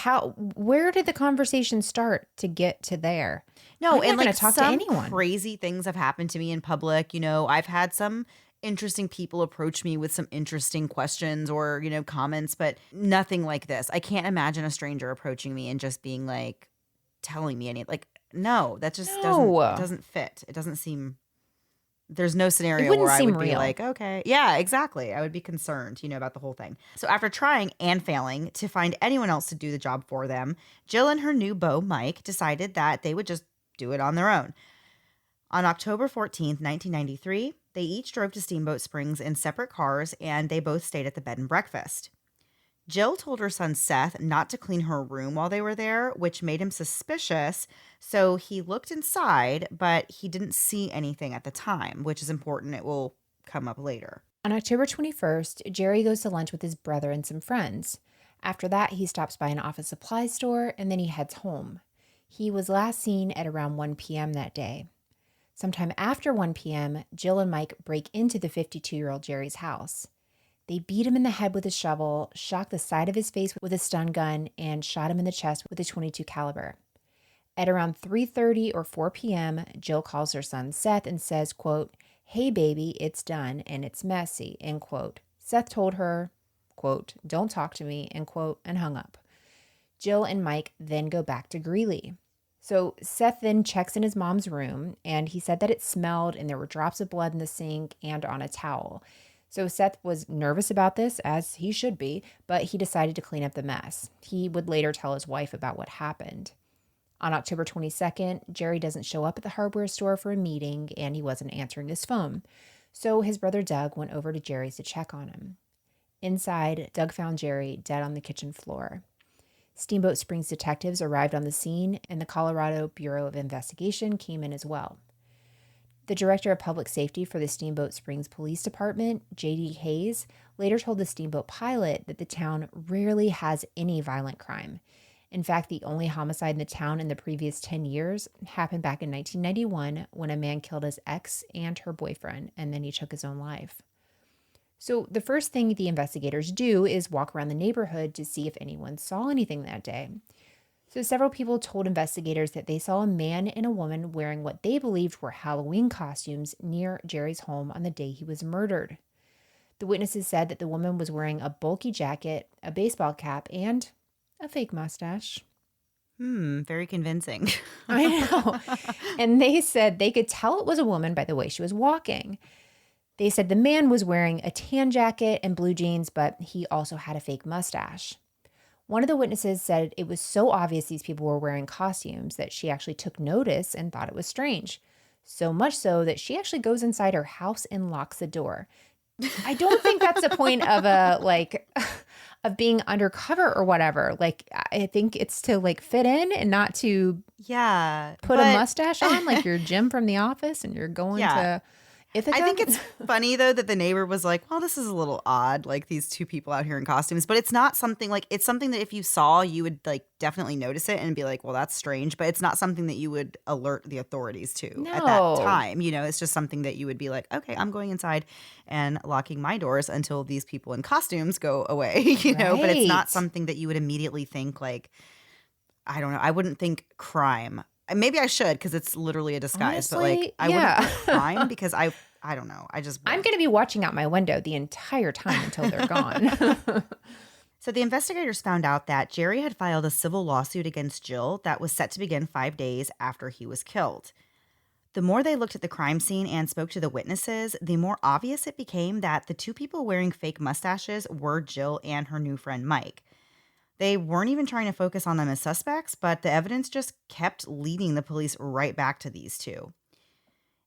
where did the conversation start to get to there? No, and like talk some to anyone. Crazy things have happened to me in public. I've had some interesting people approach me with some interesting questions or, comments, but nothing like this. I can't imagine a stranger approaching me and just being like, telling me no, that just doesn't fit. It doesn't seem there's no scenario wouldn't where I seem would be real. like, okay, yeah, exactly. I would be concerned, about the whole thing. So after trying and failing to find anyone else to do the job for them, Jill and her new beau, Mike, decided that they would just do it on their own. On October 14th, 1993, they each drove to Steamboat Springs in separate cars, and they both stayed at the bed and breakfast. Jill told her son Seth not to clean her room while they were there, which made him suspicious. So he looked inside, but he didn't see anything at the time, which is important. It will come up later. On October 21st, Jerry goes to lunch with his brother and some friends. After that, he stops by an office supply store and then he heads home. He was last seen at around 1 p.m. that day. Sometime after 1 p.m., Jill and Mike break into the 52-year-old Jerry's house. They beat him in the head with a shovel, shocked the side of his face with a stun gun, and shot him in the chest with a .22 caliber. At around 3:30 or 4 p.m., Jill calls her son Seth and says, quote, "Hey baby, it's done and it's messy," end quote. Seth told her, quote, "Don't talk to me," end quote, and hung up. Jill and Mike then go back to Greeley. So Seth then checks in his mom's room, and he said that it smelled and there were drops of blood in the sink and on a towel. So Seth was nervous about this, as he should be, but he decided to clean up the mess. He would later tell his wife about what happened. On October 22nd, Jerry doesn't show up at the hardware store for a meeting, and he wasn't answering his phone. So his brother Doug went over to Jerry's to check on him. Inside, Doug found Jerry dead on the kitchen floor. Steamboat Springs detectives arrived on the scene, and the Colorado Bureau of Investigation came in as well. The director of public safety for the Steamboat Springs Police Department, J.D. Hayes, later told the Steamboat pilot that the town rarely has any violent crime. In fact, the only homicide in the town in the previous 10 years happened back in 1991 when a man killed his ex and her boyfriend, and then he took his own life. So the first thing the investigators do is walk around the neighborhood to see if anyone saw anything that day. So several people told investigators that they saw a man and a woman wearing what they believed were Halloween costumes near Jerry's home on the day he was murdered. The witnesses said that the woman was wearing a bulky jacket, a baseball cap, and a fake mustache. Very convincing. I know. And they said they could tell it was a woman by the way she was walking. They said the man was wearing a tan jacket and blue jeans, but he also had a fake mustache. One of the witnesses said it was so obvious these people were wearing costumes that she actually took notice and thought it was strange. So much so that she actually goes inside her house and locks the door. I don't think that's the point of of being undercover or whatever. I think it's to fit in and not to put a mustache on like you're Jim from The Office and you're going to Ithaca. I think it's funny though that the neighbor was like, well, this is a little odd, like these two people out here in costumes, but it's not something it's something that if you saw, you would definitely notice it and be like, well, that's strange, but it's not something that you would alert the authorities to at that time. It's just something that you would be like, okay, I'm going inside and locking my doors until these people in costumes go away, but it's not something that you would immediately think I don't know. I wouldn't think crime. Maybe I should because it's literally a disguise. Honestly, but I wouldn't think crime because I don't know. I'm going to be watching out my window the entire time until they're gone. So the investigators found out that Jerry had filed a civil lawsuit against Jill that was set to begin 5 days after he was killed. The more they looked at the crime scene and spoke to the witnesses, the more obvious it became that the two people wearing fake mustaches were Jill and her new friend Mike. They weren't even trying to focus on them as suspects, but the evidence just kept leading the police right back to these two.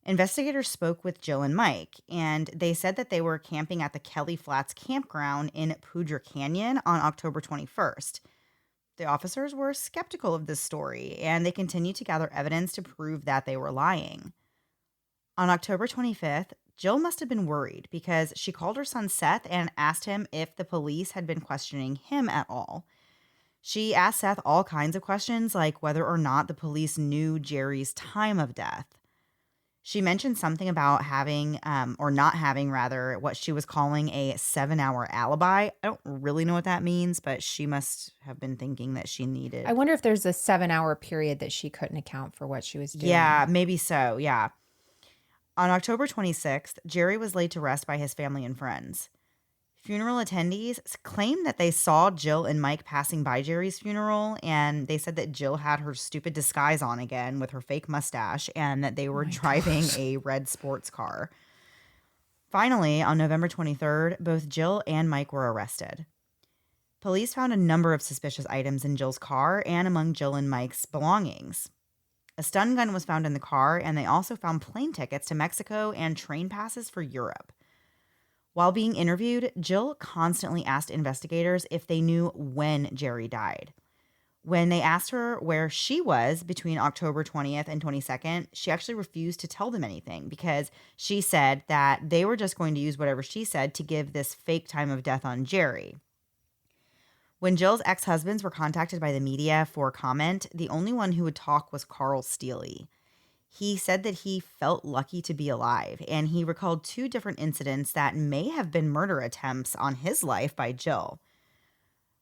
Investigators spoke with Jill and Mike, and they said that they were camping at the Kelly Flats campground in Poudre Canyon on October 21st. The officers were skeptical of this story, and they continued to gather evidence to prove that they were lying. On October 25th, Jill must have been worried because she called her son Seth and asked him if the police had been questioning him at all. She asked Seth all kinds of questions, like whether or not the police knew Jerry's time of death. She mentioned something about having, or not having rather, what she was calling a 7-hour alibi. I don't really know what that means, but she must have been thinking that she needed. I wonder if there's a 7-hour period that she couldn't account for what she was doing. Yeah, maybe so, yeah. On October 26th, Jerry was laid to rest by his family and friends. Funeral attendees claimed that they saw Jill and Mike passing by Jerry's funeral, and they said that Jill had her stupid disguise on again with her fake mustache and that they were driving a red sports car. Finally, on November 23rd, both Jill and Mike were arrested. Police found a number of suspicious items in Jill's car and among Jill and Mike's belongings. A stun gun was found in the car, and they also found plane tickets to Mexico and train passes for Europe. While being interviewed, Jill constantly asked investigators if they knew when Jerry died. When they asked her where she was between October 20th and 22nd, she actually refused to tell them anything because she said that they were just going to use whatever she said to give this fake time of death on Jerry. When Jill's ex-husbands were contacted by the media for comment, the only one who would talk was Carl Steele. He said that he felt lucky to be alive, and he recalled 2 different incidents that may have been murder attempts on his life by Jill.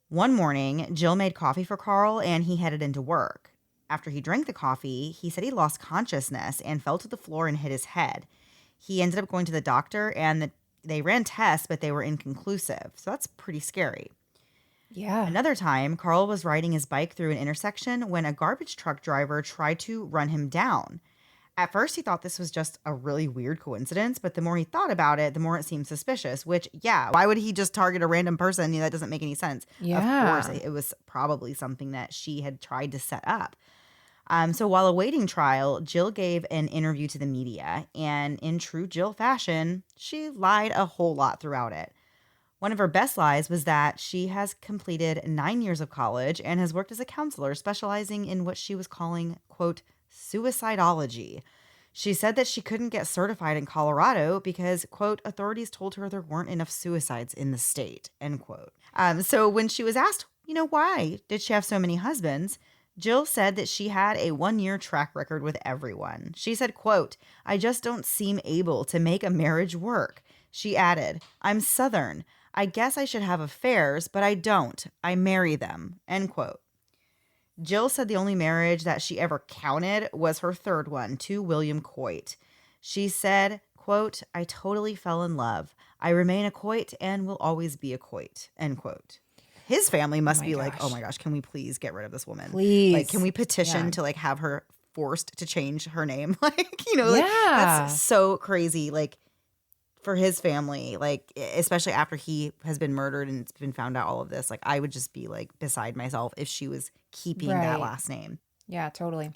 One morning, Jill made coffee for Carl, and he headed into work. After he drank the coffee, he said he lost consciousness and fell to the floor and hit his head. He ended up going to the doctor, and they ran tests, but they were inconclusive, so that's pretty scary. Yeah. Another time, Carl was riding his bike through an intersection when a garbage truck driver tried to run him down. At first, he thought this was just a really weird coincidence, but the more he thought about it, the more it seemed suspicious, which, yeah, why would he just target a random person? That doesn't make any sense. Yeah. Of course, it was probably something that she had tried to set up. So while awaiting trial, Jill gave an interview to the media, and in true Jill fashion, she lied a whole lot throughout it. One of her best lies was that she has completed 9 years of college and has worked as a counselor specializing in what she was calling, quote, suicidology. She said that she couldn't get certified in Colorado because, quote, authorities told her there weren't enough suicides in the state, end quote. So when she was asked, why did she have so many husbands, Jill said that she had a 1-year track record with everyone. She said, quote, I just don't seem able to make a marriage work. She added, I'm Southern. I guess I should have affairs, but I don't. I marry them, end quote. Jill said the only marriage that she ever counted was her 3rd one to William Coit. She said, quote, I totally fell in love. I remain a Coit and will always be a Coit, end quote. His family must be like, oh my gosh, can we please get rid of this woman? Please. Like, can we petition to have her forced to change her name? That's so crazy. For his family, especially after he has been murdered and it's been found out all of this, I would just be beside myself if she was keeping that last name. Yeah, totally.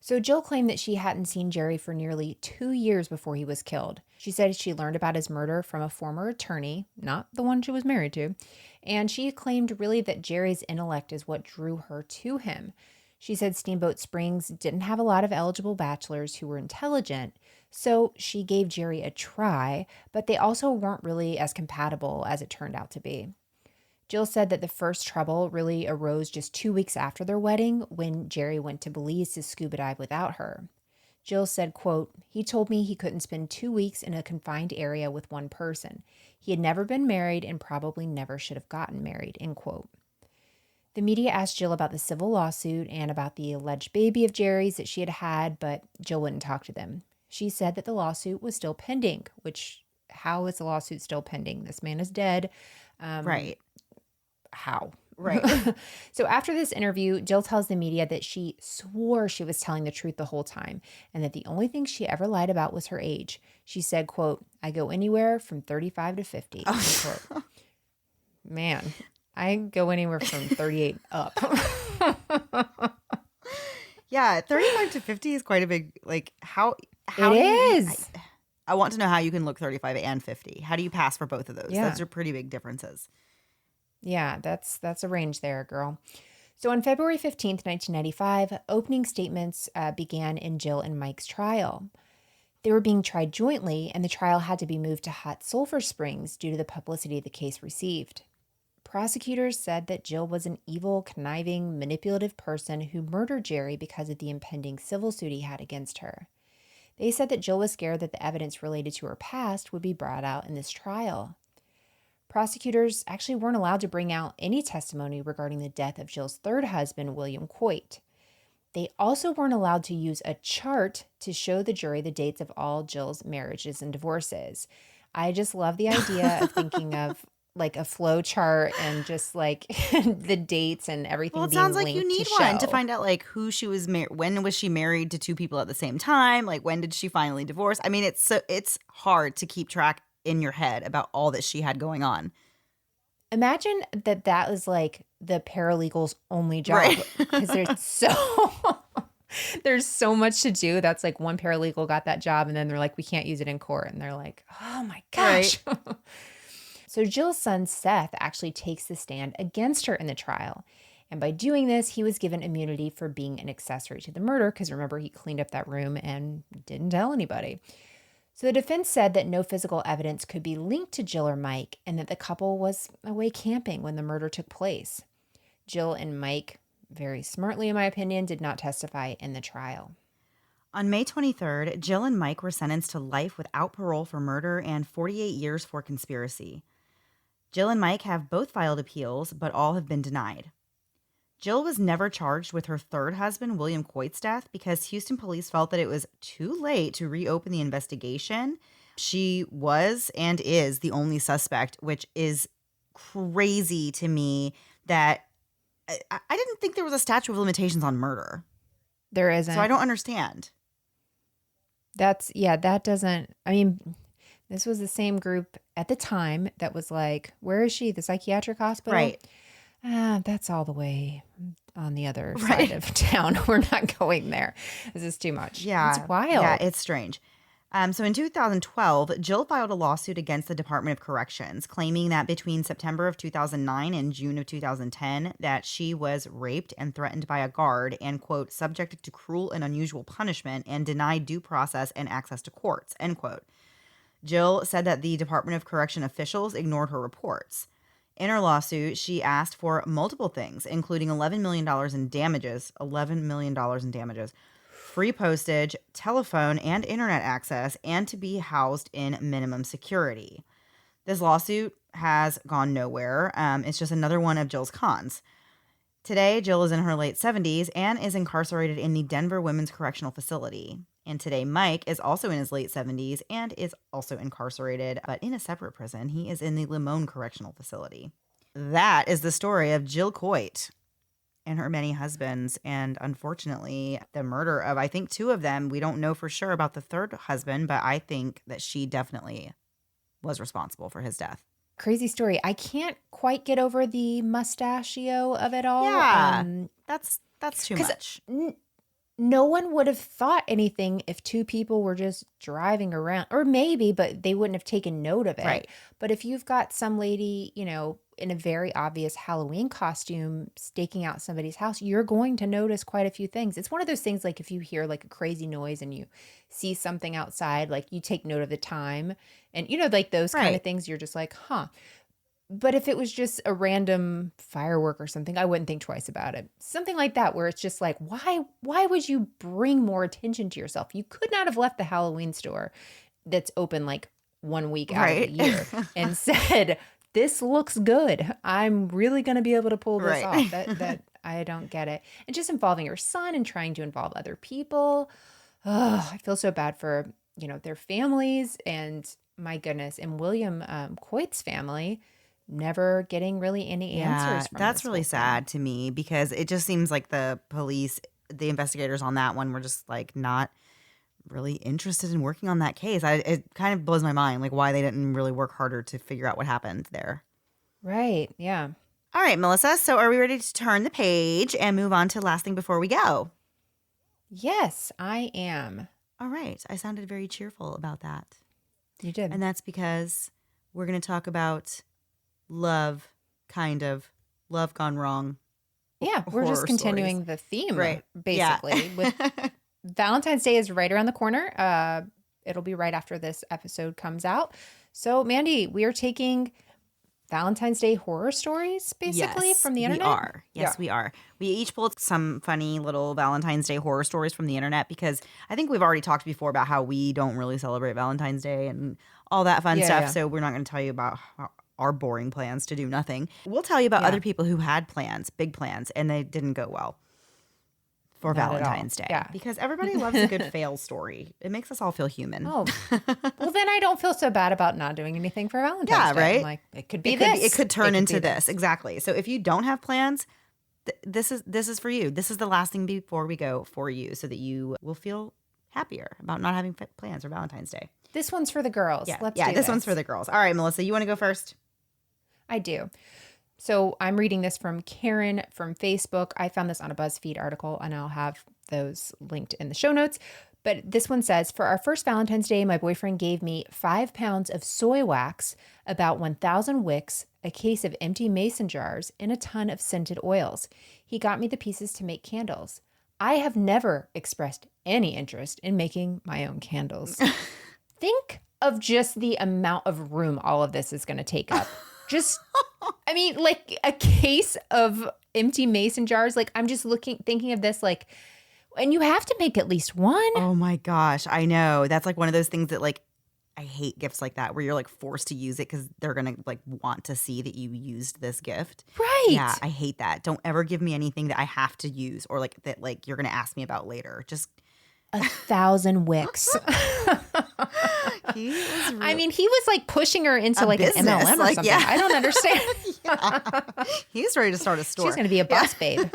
So Jill claimed that she hadn't seen Jerry for nearly 2 years before he was killed. She said she learned about his murder from a former attorney, not the one she was married to, and she claimed really that Jerry's intellect is what drew her to him. She said Steamboat Springs didn't have a lot of eligible bachelors who were intelligent, so she gave Jerry a try, but they also weren't really as compatible as it turned out to be. Jill said that the first trouble really arose just 2 weeks after their wedding when Jerry went to Belize to scuba dive without her. Jill said, quote, he told me he couldn't spend 2 weeks in a confined area with one person. He had never been married and probably never should have gotten married, end quote. The media asked Jill about the civil lawsuit and about the alleged baby of Jerry's that she had had, but Jill wouldn't talk to them. She said that the lawsuit was still pending, which, how is the lawsuit still pending? This man is dead. Right. How? Right. So after this interview, Jill tells the media that she swore she was telling the truth the whole time and that the only thing she ever lied about was her age. She said, quote, I go anywhere from 35 to 50. Quote. Man, I go anywhere from 38 up. Yeah, 35 to 50 is quite a big, how it is. I want to know how you can look 35 and 50. How do you pass for both of those? Yeah. Those are pretty big differences. Yeah, that's a range there, girl. So on February 15th, 1995, opening statements began in Jill and Mike's trial. They were being tried jointly, and the trial had to be moved to Hot Sulphur Springs due to the publicity the case received. Prosecutors said that Jill was an evil, conniving, manipulative person who murdered Jerry because of the impending civil suit he had against her. They said that Jill was scared that the evidence related to her past would be brought out in this trial. Prosecutors actually weren't allowed to bring out any testimony regarding the death of Jill's 3rd husband, William Coit. They also weren't allowed to use a chart to show the jury the dates of all Jill's marriages and divorces. I just love the idea of thinking of like a flow chart and just like the dates and everything Well, it being sounds like linked you need to one to show. find out like who she was when was she married to two people at the same time? Like when did she finally divorce? I mean, it's hard to keep track in your head about all that she had going on. Imagine that was like the paralegal's only job Right. because there's so much to do. That's like one paralegal got that job and then they're like, we can't use it in court. And they're like, oh my gosh. Right. So Jill's son, Seth, actually takes the stand against her in the trial. And by doing this, he was given immunity for being an accessory to the murder because remember, he cleaned up that room and didn't tell anybody. So the defense said that no physical evidence could be linked to Jill or Mike and that the couple was away camping when the murder took place. Jill and Mike, very smartly in my opinion, did not testify in the trial. On May 23rd, Jill and Mike were sentenced to life without parole for murder and 48 years for conspiracy. Jill and Mike have both filed appeals, but all have been denied. Jill was never charged with her third husband, William Coit's death, because Houston police felt that it was too late to reopen the investigation. She was and is the only suspect, which is crazy to me that I didn't think there was a statute of limitations on murder. There isn't. So I don't understand. That doesn't, I mean, this was the same group at the time that was like, where is she? The psychiatric hospital? Right. That's all the way on the other side of town. We're not going there. This is too much. Yeah. It's wild. Yeah, it's strange. So in 2012, Jill filed a lawsuit against the Department of Corrections, claiming that between September of 2009 and June of 2010, that she was raped and threatened by a guard and, quote, subjected to cruel and unusual punishment and denied due process and access to courts, end quote. Jill said that the Department of Correction officials ignored her reports. In her lawsuit, she asked for multiple things, including $11 million in damages, free postage, telephone and internet access, and to be housed in minimum security. This lawsuit has gone nowhere. It's just another one of Jill's cons. Today, Jill is in her late 70s and is incarcerated in the Denver Women's Correctional Facility. And today, Mike is also in his late 70s and is also incarcerated, but in a separate prison. He is in the Limon Correctional Facility. That is the story of Jill Coit and her many husbands. And unfortunately, the murder of, I think, two of them. We don't know for sure about the third husband, but I think that she definitely was responsible for his death. Crazy story. I can't quite get over the mustachio of it all. Yeah, that's too much. No one would have thought anything if two people were just driving around, or maybe, but they wouldn't have taken note of it. Right. But if you've got some lady, in a very obvious Halloween costume staking out somebody's house, you're going to notice quite a few things. It's one of those things like if you hear like a crazy noise and you see something outside, like you take note of the time and, like those kind of things, you're just like, huh. But if it was just a random firework or something, I wouldn't think twice about it. Something like that where it's just like, why would you bring more attention to yourself? You could not have left the Halloween store that's open like 1 week out of the year and said, this looks good. I'm really going to be able to pull this off. That I don't get it. And just involving your son and trying to involve other people. Oh, I feel so bad for, their families and my goodness. And William Coit's family never getting really any answers from that's really sad to me because it just seems like the police, the investigators on that one were just like not really interested in working on that case. It kind of blows my mind like why they didn't really work harder to figure out what happened there. Right. Yeah. All right, Melissa. So are we ready to turn the page and move on to last thing before we go? Yes, I am. All right. I sounded very cheerful about that. You did. And that's because we're going to talk about love gone wrong. Yeah, we're just continuing the theme, basically. With Valentine's Day is right around the corner. It'll be right after this episode comes out. So, Mandy, we are taking Valentine's Day horror stories, basically, from the internet? We are. Yes, we are. We each pulled some funny little Valentine's Day horror stories from the internet because I think we've already talked before about how we don't really celebrate Valentine's Day and all that fun stuff. Yeah. So we're not going to tell you about our boring plans to do nothing. We'll tell you about other people who had plans, big plans, and they didn't go well. for Not at all. Valentine's Day. Yeah. Because everybody loves a good fail story. It makes us all feel human. Oh, well, then I don't feel so bad about not doing anything for Valentine's Day. Right? I'm like, it could be It could turn into this. this. Exactly. So if you don't have plans, this is for you. This is the last thing before we go for you, so that you will feel happier about not having plans for Valentine's Day. This one's for the girls. Yeah, Let's do this one's for the girls. All right, Melissa, you want to go first? I do. So I'm reading this from Karen from Facebook. I found this on a BuzzFeed article, and I'll have those linked in the show notes. But this one says, for our first Valentine's Day, my boyfriend gave me 5 pounds of soy wax, about 1,000 wicks, a case of empty mason jars, and a ton of scented oils. He got me the pieces to make candles. I have never expressed any interest in making my own candles. Think of just the amount of room all of this is going to take up. Just, I mean, like a case of empty mason jars. Like, I'm just thinking of this, like, and you have to make at least one. Oh my gosh, I know. That's like one of those things that, like, I hate gifts like that where you're like forced to use it because they're going to like want to see that you used this gift. Right. Yeah, I hate that. Don't ever give me anything that I have to use or like that like you're going to ask me about later. Just 1,000 wicks. he was I mean, he was like pushing her into like business, an MLM or like, something. yeah. I don't understand. He's ready to start a store. She's going to be a boss babe.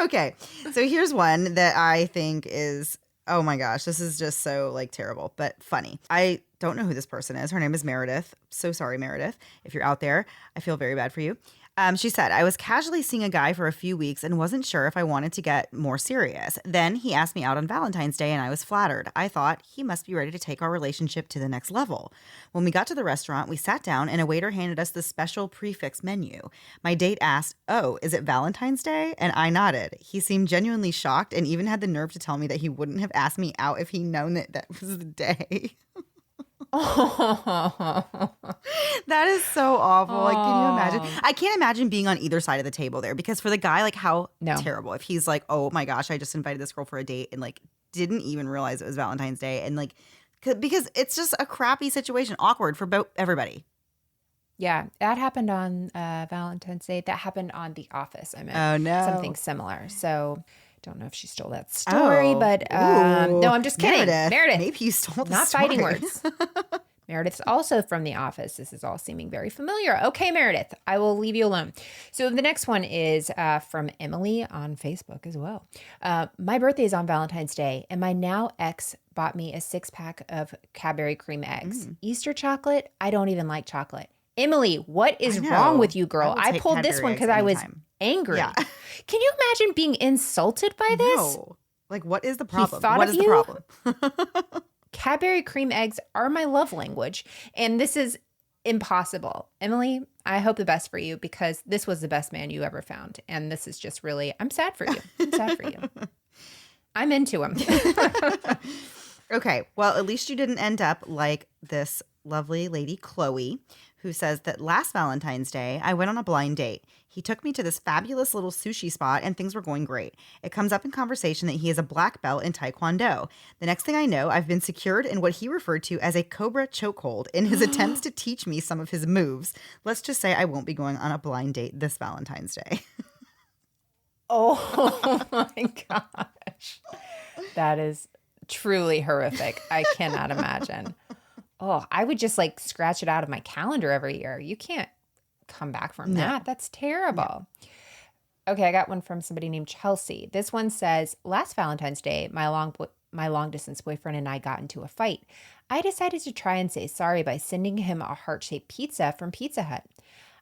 Okay, so here's one that I think is, oh my gosh, this is just so like terrible, but funny. I don't know who this person is. Her name is Meredith. So sorry, Meredith. If you're out there, I feel very bad for you. She said, I was casually seeing a guy for a few weeks and wasn't sure if I wanted to get more serious. Then he asked me out on Valentine's Day and I was flattered. I thought he must be ready to take our relationship to the next level. When we got to the restaurant, we sat down and a waiter handed us the special prefix menu. My date asked, "Oh, is it Valentine's Day?" And I nodded. He seemed genuinely shocked and even had the nerve to tell me that he wouldn't have asked me out if he'd known that was the day. That is so awful. Like, can you imagine? I can't imagine being on either side of the table there because for the guy, like, how terrible if he's like, oh my gosh, I just invited this girl for a date and like didn't even realize it was Valentine's Day and like because it's just a crappy situation, awkward for everybody. Yeah, that happened on Valentine's Day. That happened on The Office. I mean, oh no, something similar. So. Don't know if she stole that story, but no, I'm just kidding. Meredith. Maybe you stole the Not story. fighting words. Meredith's also from The Office. This is all seeming very familiar. Okay, Meredith, I will leave you alone. So the next one is from Emily on Facebook as well. My birthday is on Valentine's Day, and my now ex bought me a 6-pack of Cadbury cream eggs. Easter chocolate? I don't even like chocolate. Emily, what is wrong with you, girl? I pulled this one because I was angry. Yeah. Can you imagine being insulted by this? No. Like, what is the problem? What is the problem? Cadbury cream eggs are my love language, and this is impossible. Emily, I hope the best for you because this was the best man you ever found, and this is just really, I'm sad for you. I'm sad for you. I'm into him. Okay, well, at least you didn't end up like this lovely lady, Chloe, who says that last Valentine's Day, I went on a blind date. He took me to this fabulous little sushi spot and things were going great. It comes up in conversation that he is a black belt in Taekwondo. The next thing I know, I've been secured in what he referred to as a cobra chokehold in his attempts to teach me some of his moves. Let's just say I won't be going on a blind date this Valentine's Day. Oh my gosh. That is truly horrific. I cannot imagine. Oh, I would just like scratch it out of my calendar every year. You can't come back from that. That's terrible. Okay, I got one from somebody named Chelsea. This one says, last Valentine's Day, my long distance boyfriend and I got into a fight. I decided to try and say sorry by sending him a heart-shaped pizza from Pizza Hut.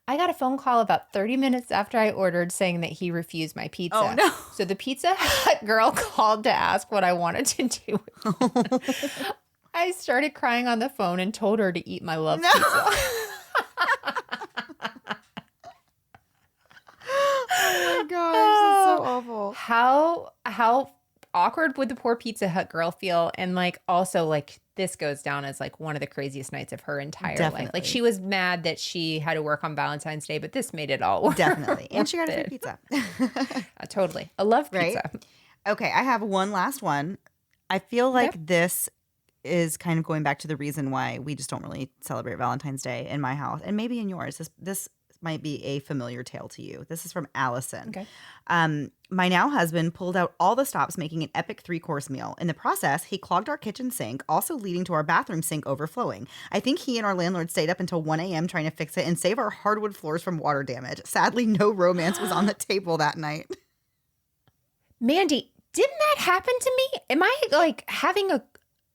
I got a phone call about 30 minutes after I ordered saying that he refused my pizza. Oh, no. So the Pizza Hut girl called to ask what I wanted to do with it. I started crying on the phone and told her to eat my love pizza. Oh my gosh, that's so awful. How awkward would the poor Pizza Hut girl feel? And like also like this goes down as like one of the craziest nights of her entire life. Like she was mad that she had to work on Valentine's Day, but this made it all work. Definitely. And she got a free pizza. Totally. I love pizza. Right? Okay, I have one last one. I feel like this is kind of going back to the reason why we just don't really celebrate Valentine's Day in my house and maybe in yours. This might be a familiar tale to you. This is from Allison. Okay. My now husband pulled out all the stops making an epic 3-course meal. In the process, he clogged our kitchen sink, also leading to our bathroom sink overflowing. I think he and our landlord stayed up until 1 a.m. trying to fix it and save our hardwood floors from water damage. Sadly, no romance was on the table that night. Mandy, didn't that happen to me? Am I like having a...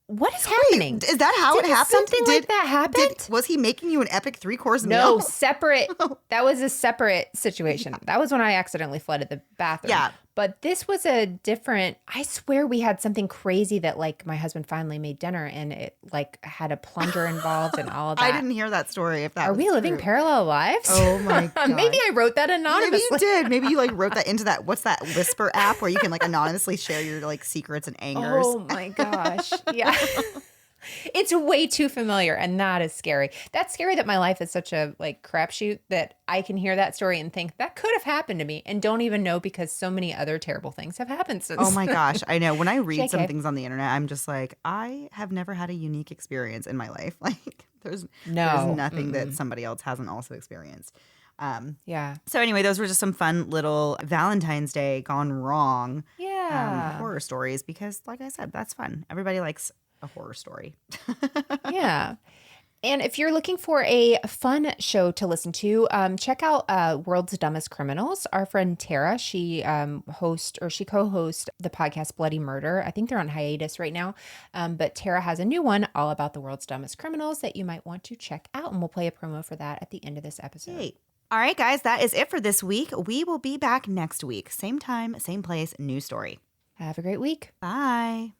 What is happening? Wait, is that how it happened? Something like that happened? Was he making you an epic 3-course meal? No, separate. That was a separate situation. That was when I accidentally flooded the bathroom. Yeah. But this was a different, I swear we had something crazy that like my husband finally made dinner and it like had a plunger involved and all of that. I didn't hear that story. If that Are we living parallel lives? Oh my God. Maybe I wrote that anonymously. Maybe you did. Maybe you like wrote that into that, what's that Whisper app where you can like anonymously share your like secrets and angers. Oh my gosh. Yeah. It's way too familiar, and that is scary. That's scary that my life is such a like crapshoot that I can hear that story and think that could have happened to me and don't even know because so many other terrible things have happened since. Oh my gosh. I know. When I read JK. some things on the internet, I'm just like, I have never had a unique experience in my life. Like there's nothing that somebody else hasn't also experienced. Yeah. So anyway, those were just some fun little Valentine's Day gone wrong horror stories because like I said, that's fun. Everybody likes a horror story. Yeah. And if you're looking for a fun show to listen to, check out World's Dumbest Criminals. Our friend Tara, she co-hosts the podcast Bloody Murder. I think they're on hiatus right now. But Tara has a new one all about the world's dumbest criminals that you might want to check out. And we'll play a promo for that at the end of this episode. Hey. All right, guys, that is it for this week. We will be back next week. Same time, same place, new story. Have a great week. Bye.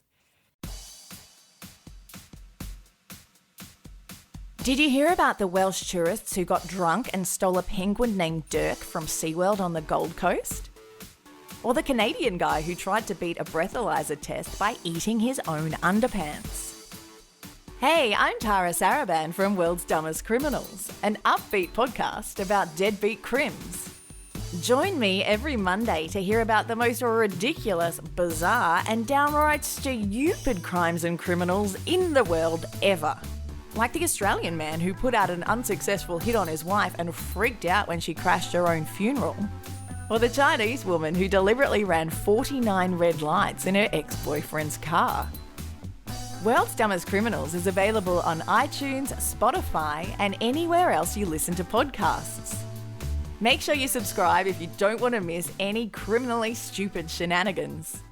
Did you hear about the Welsh tourists who got drunk and stole a penguin named Dirk from SeaWorld on the Gold Coast? Or the Canadian guy who tried to beat a breathalyzer test by eating his own underpants? Hey, I'm Tara Saraban from World's Dumbest Criminals, an upbeat podcast about deadbeat crims. Join me every Monday to hear about the most ridiculous, bizarre, and downright stupid crimes and criminals in the world ever. Like the Australian man who put out an unsuccessful hit on his wife and freaked out when she crashed her own funeral. Or the Chinese woman who deliberately ran 49 red lights in her ex-boyfriend's car. World's Dumbest Criminals is available on iTunes, Spotify, and anywhere else you listen to podcasts. Make sure you subscribe if you don't want to miss any criminally stupid shenanigans.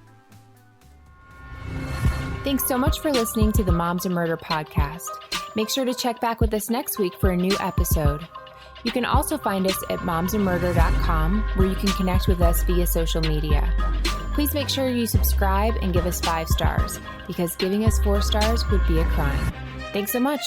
Thanks so much for listening to the Moms and Murder podcast. Make sure to check back with us next week for a new episode. You can also find us at momsandmurder.com, where you can connect with us via social media. Please make sure you subscribe and give us 5 stars, because giving us 4 stars would be a crime. Thanks so much.